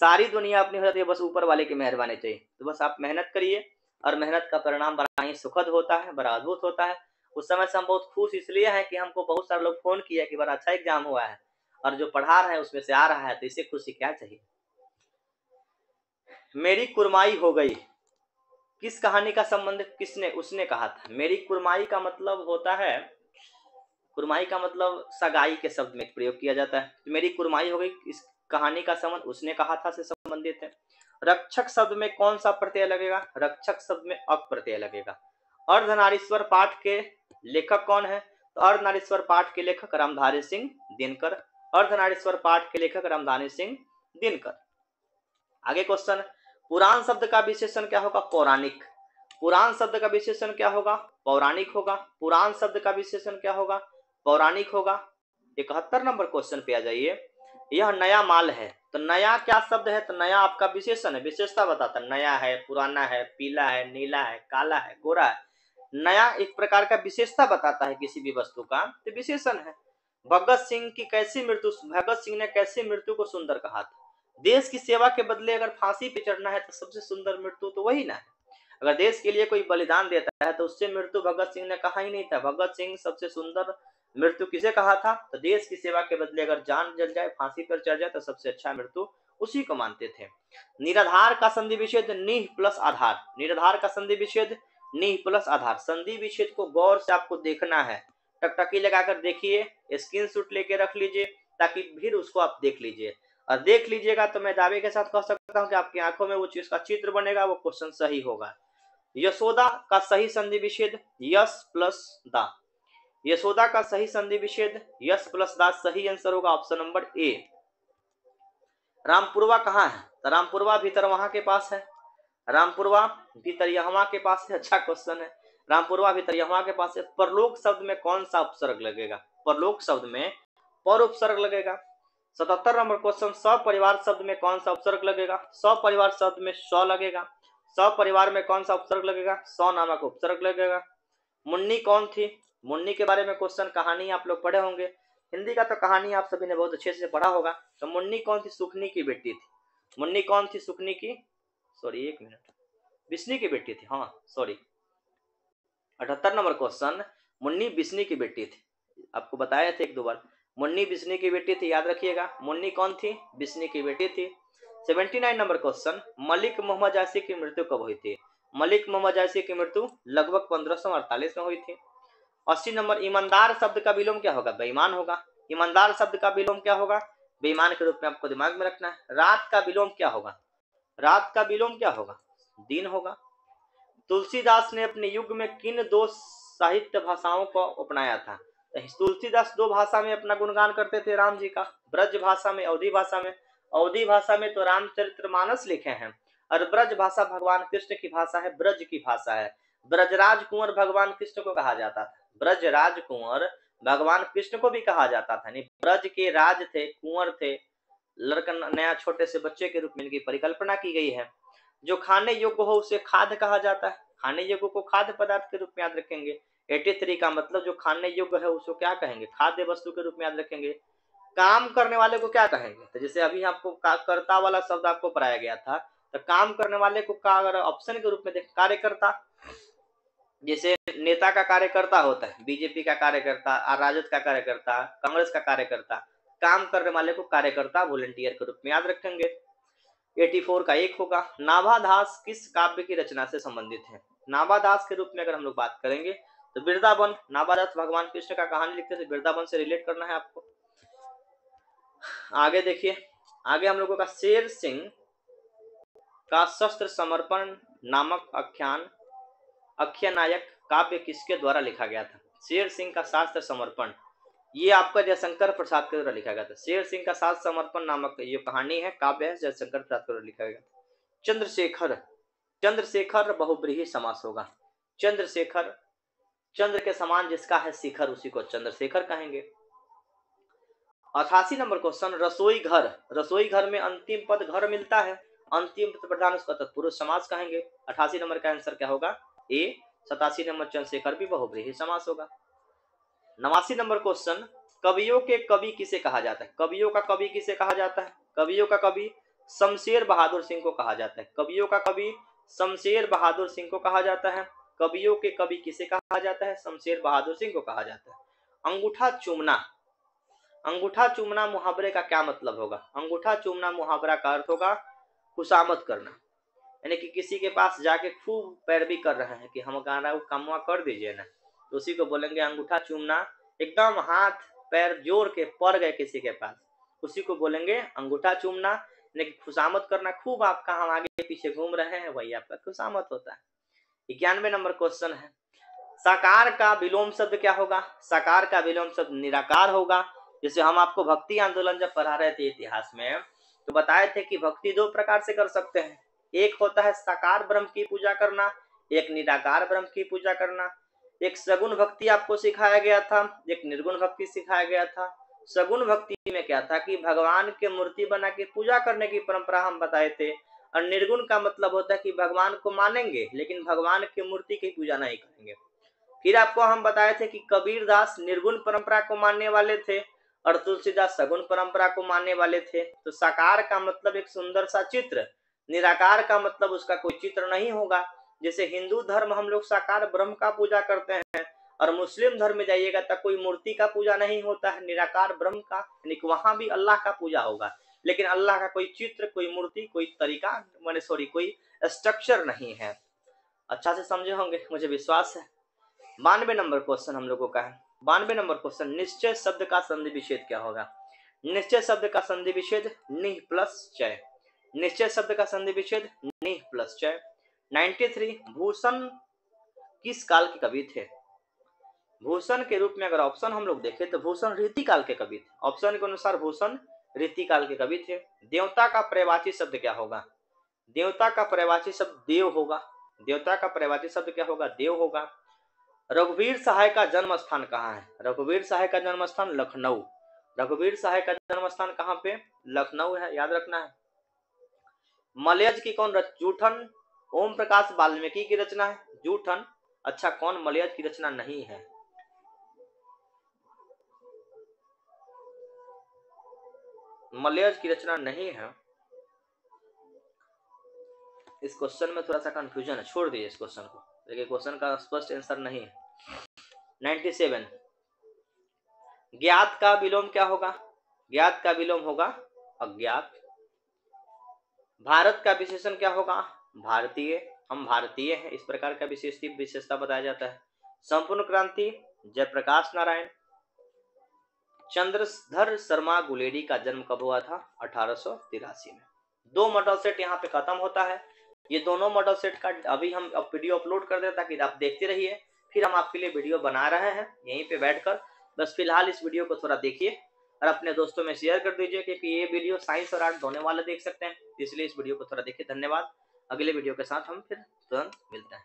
A: सारी दुनिया अपनी हो जाती है, बस ऊपर वाले की मेहरबानी चाहिए। तो बस आप मेहनत करिए और मेहनत का परिणाम बड़ा ही सुखद होता है, बड़ा अद्भुत होता है। उस समय से हम बहुत खुश इसलिए हैं कि हमको बहुत सारे लोग फोन किया कि बड़ा अच्छा एग्जाम हुआ है और जो पढ़ा रहे हैं उसमें से आ रहा है, तो इससे खुशी क्या चाहिए। मेरी कुरमाई हो गई, किस कहानी का संबंध किसने उसने कहा था? मेरी कुरमाई का मतलब होता है, कुरमाई का मतलब सगाई के शब्द में प्रयोग किया जाता है। तो मेरी कुरमाई हो गई, इस कहानी का संबंध उसने कहा था से संबंधित है। रक्षक शब्द में कौन सा प्रत्यय लगेगा? रक्षक शब्द में अक प्रत्यय लगेगा। अर्धनारीश्वर पाठ के लेखक कौन है? तो अर्धनारीश्वर पाठ के लेखक रामधारी सिंह दिनकर। अर्धनारीश्वर पाठ के लेखक रामधारी सिंह दिनकर। आगे क्वेश्चन, पुराण शब्द का विशेषण क्या होगा? पौराणिक। पुराण शब्द का विशेषण क्या होगा? पौराणिक होगा। पुराण शब्द का विशेषण क्या होगा? पौराणिक होगा। 71 नंबर क्वेश्चन पे आ जाइए। यह नया माल है, तो नया क्या शब्द है? तो नया आपका विशेषण है, विशेषता बताता है। नया है, पुराना है, पीला है, नीला है, काला है, गोरा है। नया एक प्रकार का विशेषता बताता है किसी भी वस्तु का, तो विशेषण है। भगत सिंह की कैसी मृत्यु, भगत सिंह ने कैसी मृत्यु को सुंदर कहा था? देश की सेवा के बदले अगर फांसी पे चढ़ना है तो सबसे सुंदर मृत्यु तो वही ना है। अगर देश के लिए कोई बलिदान देता है तो उससे मृत्यु भगत सिंह ने कहा ही नहीं था। भगत सिंह सबसे सुंदर मृत्यु किसे कहा था? तो देश की सेवा के बदले अगर जान जल जाए, फांसी पर चढ़ जाए तो सबसे अच्छा मृत्यु उसी को मानते थे। निराधार का संधि विच्छेद निह प्लस आधार। निराधार का संधि विच्छेद निह प्लस आधार। संधि विच्छेद को गौर से आपको देखना है, टकटकी लगाकर देखिए, स्क्रीनशॉट लेके रख लीजिए ताकि फिर उसको आप देख लीजिए। और देख लीजिएगा तो मैं दावे के साथ कह सकता हूं कि आपकी आंखों में वो चीज का चित्र बनेगा, वो क्वेश्चन सही होगा। यशोदा का सही संधि विच्छेद यस प्लस दा। यशोदा का सही संधि विच्छेद यस प्लस दा। सही आंसर होगा ऑप्शन नंबर ए। रामपुरवा कहाँ है? तो रामपुरवा भीतर वहां के पास है। रामपुरवा भीतर यहवा के पास है। अच्छा क्वेश्चन है। रामपुरवा भीतर यहवा के पास है। परलोक शब्द में कौन सा उपसर्ग लगेगा? परलोक शब्द में पर उपसर्ग लगेगा। 77 नंबर क्वेश्चन, सपरिवार शब्द में कौन सा उपसर्ग लगेगा? सपरिवार शब्द में स लगेगा। सपरिवार में कौन सा उपसर्ग लगेगा? स नामक उपसर्ग लगेगा। मुन्नी कौन थी? मुन्नी के बारे में क्वेश्चन, कहानी आप लोग पढ़े होंगे, हिंदी का तो कहानी आप सभी ने बहुत अच्छे से पढ़ा होगा। तो मुन्नी कौन थी? सुखनी की बेटी थी। मुन्नी कौन थी? सुखनी की, सॉरी एक मिनट, बिस्नी की बेटी थी। हाँ सॉरी, 78 नंबर क्वेश्चन, मुन्नी बिस्नी की बेटी थी। आपको बताया था एक दो बार, मुन्नी बिस्नी की बेटी थी, याद रखिएगा। मुन्नी कौन थी? बिस्नी की बेटी थी। 79 नंबर क्वेश्चन, मलिक मोहम्मद जायसी की मृत्यु कब हुई थी? मलिक मोहम्मद जायसी की मृत्यु लगभग 1548 में हुई थी। 80 नंबर, ईमानदार शब्द का विलोम क्या होगा? बेईमान होगा। ईमानदार शब्द का विलोम क्या होगा? बेईमान के रूप में आपको दिमाग में रखना है। रात का विलोम क्या होगा? रात का विलोम क्या होगा? दिन होगा। तुलसीदास ने अपने युग में किन दो साहित्य भाषाओं को अपनाया था? तुलसीदास दो भाषा में अपना गुणगान करते थे राम जी का, ब्रज भाषा में, अवधी भाषा में। अवधी भाषा में तो रामचरितमानस लिखे हैं और ब्रज भाषा भगवान कृष्ण की भाषा है, ब्रज की भाषा है। ब्रजराज कुंवर भगवान कृष्ण को कहा जाता था। ब्रजराज कुंवर भगवान कृष्ण को भी कहा जाता था। नहीं, ब्रज के राज थे, कुंवर थे, लड़का नया छोटे से बच्चे के रूप में इनकी परिकल्पना की गई है। जो खाने योग्य हो उसे खाद्य कहा जाता है। खाने योग्य को खाद्य पदार्थ के रूप में याद रखेंगे। 83 का मतलब जो खाने योग्य है उसको क्या कहेंगे, खाद्य वस्तु के रूप में याद रखेंगे। काम करने वाले को क्या कहेंगे, तो जैसे अभी आपको कर्ता वाला शब्द आपको पढ़ाया गया था, तो काम करने वाले को का अगर ऑप्शन के रूप में देख, कार्यकर्ता। जैसे नेता का कार्यकर्ता होता है, बीजेपी का कार्यकर्ता, राजद का कार्यकर्ता, कांग्रेस का कार्यकर्ता। काम करने वाले को कार्यकर्ता, वॉलंटियर के रूप में याद रखेंगे। 84 का 1 होगा। नाभादास किस काव्य की रचना से संबंधित है? नाभादास के रूप में अगर हम लोग बात करेंगे तो वृंदावन। नाभादास भगवान कृष्ण का कहानी लिखते थे, वृंदावन से रिलेट करना है आपको। आगे देखिए, आगे हम लोगों का शेर सिंह का शस्त्र समर्पण नामक आख्यानायक काव्य किसके द्वारा लिखा गया था? शेर सिंह का शास्त्र समर्पण, ये आपका जयशंकर प्रसाद के द्वारा लिखा गया था। शेर सिंह का शास्त्र समर्पण नामक ये कहानी है, काव्य है, जयशंकर प्रसाद के द्वारा लिखा गया था। चंद्रशेखर, चंद्रशेखर बहुब्रीहि समास होगा। चंद्रशेखर, चंद्र के समान जिसका है शिखर उसी को चंद्रशेखर कहेंगे। 88 नंबर क्वेश्चन, रसोई घर। रसोई घर में अंतिम पद घर मिलता है, अंतिम प्रधान उसका तत्पुरुष समास कहेंगे। 88 नंबर का आंसर क्या होगा? ए। 87 नंबर चंद्रशेखर भी बहुब्रीहि समास होगा। 89 नंबर क्वेश्चन, कवियों के कवि किसे कहा जाता है? कवियों का कवि किसे कहा जाता है? कवियों का कवि शमशेर बहादुर सिंह को कहा जाता है। कवियों का कवि शमशेर बहादुर सिंह को कहा जाता है। कवियों के कवि किसे कहा जाता है? शमशेर बहादुर सिंह को कहा जाता है। अंगूठा चूमना, अंगूठा चूमना मुहावरे का क्या मतलब होगा? अंगूठा चूमना मुहावरा का अर्थ होगा खुशामद करना, यानी कि किसी के पास जाके खूब पैरवी कर रहे हैं कि हम कामवा कर दीजिए ना, तो उसी को बोलेंगे अंगूठा चूमना। एकदम हाथ पैर जोड़ के पड़ गए किसी के पास, उसी को बोलेंगे अंगूठा चूमना, यानी कि खुशामद करना, खूब आपका हम आगे पीछे घूम रहे हैं, वही आपका खुशामद होता है। 91 नंबर क्वेश्चन है, साकार का विलोम शब्द क्या होगा? साकार का विलोम शब्द निराकार होगा। जैसे हम आपको भक्ति आंदोलन जब पढ़ा रहे थे इतिहास में, तो बताए थे कि भक्ति दो प्रकार से कर सकते हैं। एक होता है साकार ब्रह्म की पूजा करना, एक निराकार ब्रह्म की पूजा करना। एक सगुण भक्ति आपको सिखाया गया था, एक निर्गुण भक्ति सिखाया गया था। सगुण भक्ति में क्या था कि भगवान के मूर्ति बना के पूजा करने की परंपरा हम बताए थे, और निर्गुण का मतलब होता है कि भगवान को मानेंगे लेकिन भगवान की मूर्ति की पूजा नहीं करेंगे। फिर आपको हम बताए थे कि कबीरदास निर्गुण परंपरा को मानने वाले थे और तुलसीदास सगुण परंपरा को मानने वाले थे। तो साकार का मतलब एक सुंदर सा चित्र, निराकार का मतलब उसका कोई चित्र नहीं होगा। जैसे हिंदू धर्म हम लोग साकार ब्रह्म का पूजा करते हैं, और मुस्लिम धर्म में जाइएगा तो कोई मूर्ति का पूजा नहीं होता है, निराकार ब्रह्म का, यानी कि वहां भी अल्लाह का पूजा होगा, लेकिन अल्लाह का कोई चित्र, कोई मूर्ति, कोई तरीका माने सॉरी कोई स्ट्रक्चर नहीं है। अच्छा से समझे होंगे मुझे विश्वास है। 92 नंबर क्वेश्चन हम लोगों का है। 92 नंबर क्वेश्चन, निश्चय शब्द का संधि विच्छेद क्या होगा? निश्चय शब्द का संधि विच्छेद निह प्लस चय। निश्चय शब्द का संधि विच्छेद निह प्लस चय। 93, भूषण किस काल के कवि थे? भूषण के रूप में अगर ऑप्शन हम लोग देखें तो भूषण रीति काल के कवि थे। ऑप्शन के अनुसार भूषण रीति काल के कवि थे। देवता का पर्यायवाची शब्द क्या होगा? देवता का पर्यायवाची शब्द देव होगा। देवता का पर्यायवाची शब्द क्या होगा? देव होगा। रघुवीर सहाय का जन्म स्थान कहाँ है? रघुवीर सहाय का जन्म स्थान लखनऊ। रघुवीर सहाय का जन्म स्थान कहाँ पे? लखनऊ है, याद रखना है। मलयज की कौन जूठन ओम प्रकाश वाल्मीकि की रचना है? जूठन, अच्छा कौन मलयज की रचना नहीं है? मलयज की रचना नहीं है। इस क्वेश्चन में थोड़ा सा कंफ्यूजन है, छोड़ दीजिए इस क्वेश्चन को, देखिए क्वेश्चन का स्पष्ट आंसर नहीं है। 97, ज्ञात का विलोम क्या होगा? ज्ञात का विलोम होगा अज्ञात। भारत का विशेषण क्या होगा? भारतीय, हम भारतीय हैं, इस प्रकार का विशेषता बताया जाता है। संपूर्ण क्रांति जयप्रकाश नारायण। चंद्रधर शर्मा गुलेरी का जन्म कब हुआ था? 1883 में। 2 मॉडल सेट यहाँ पे खत्म होता है। ये दोनों मॉडल सेट का अभी हम वीडियो अपलोड कर दें ताकि आप देखते रहिए, फिर हम आपके लिए वीडियो बना रहे हैं यहीं पे बैठकर। बस फिलहाल इस वीडियो को थोड़ा देखिए और अपने दोस्तों में शेयर कर दीजिए, क्योंकि ये वीडियो साइंस और आर्ट दोनों वाले देख सकते हैं, इसलिए इस वीडियो को थोड़ा देखिए। धन्यवाद। अगले वीडियो के साथ हम फिर तुरंत मिलते हैं।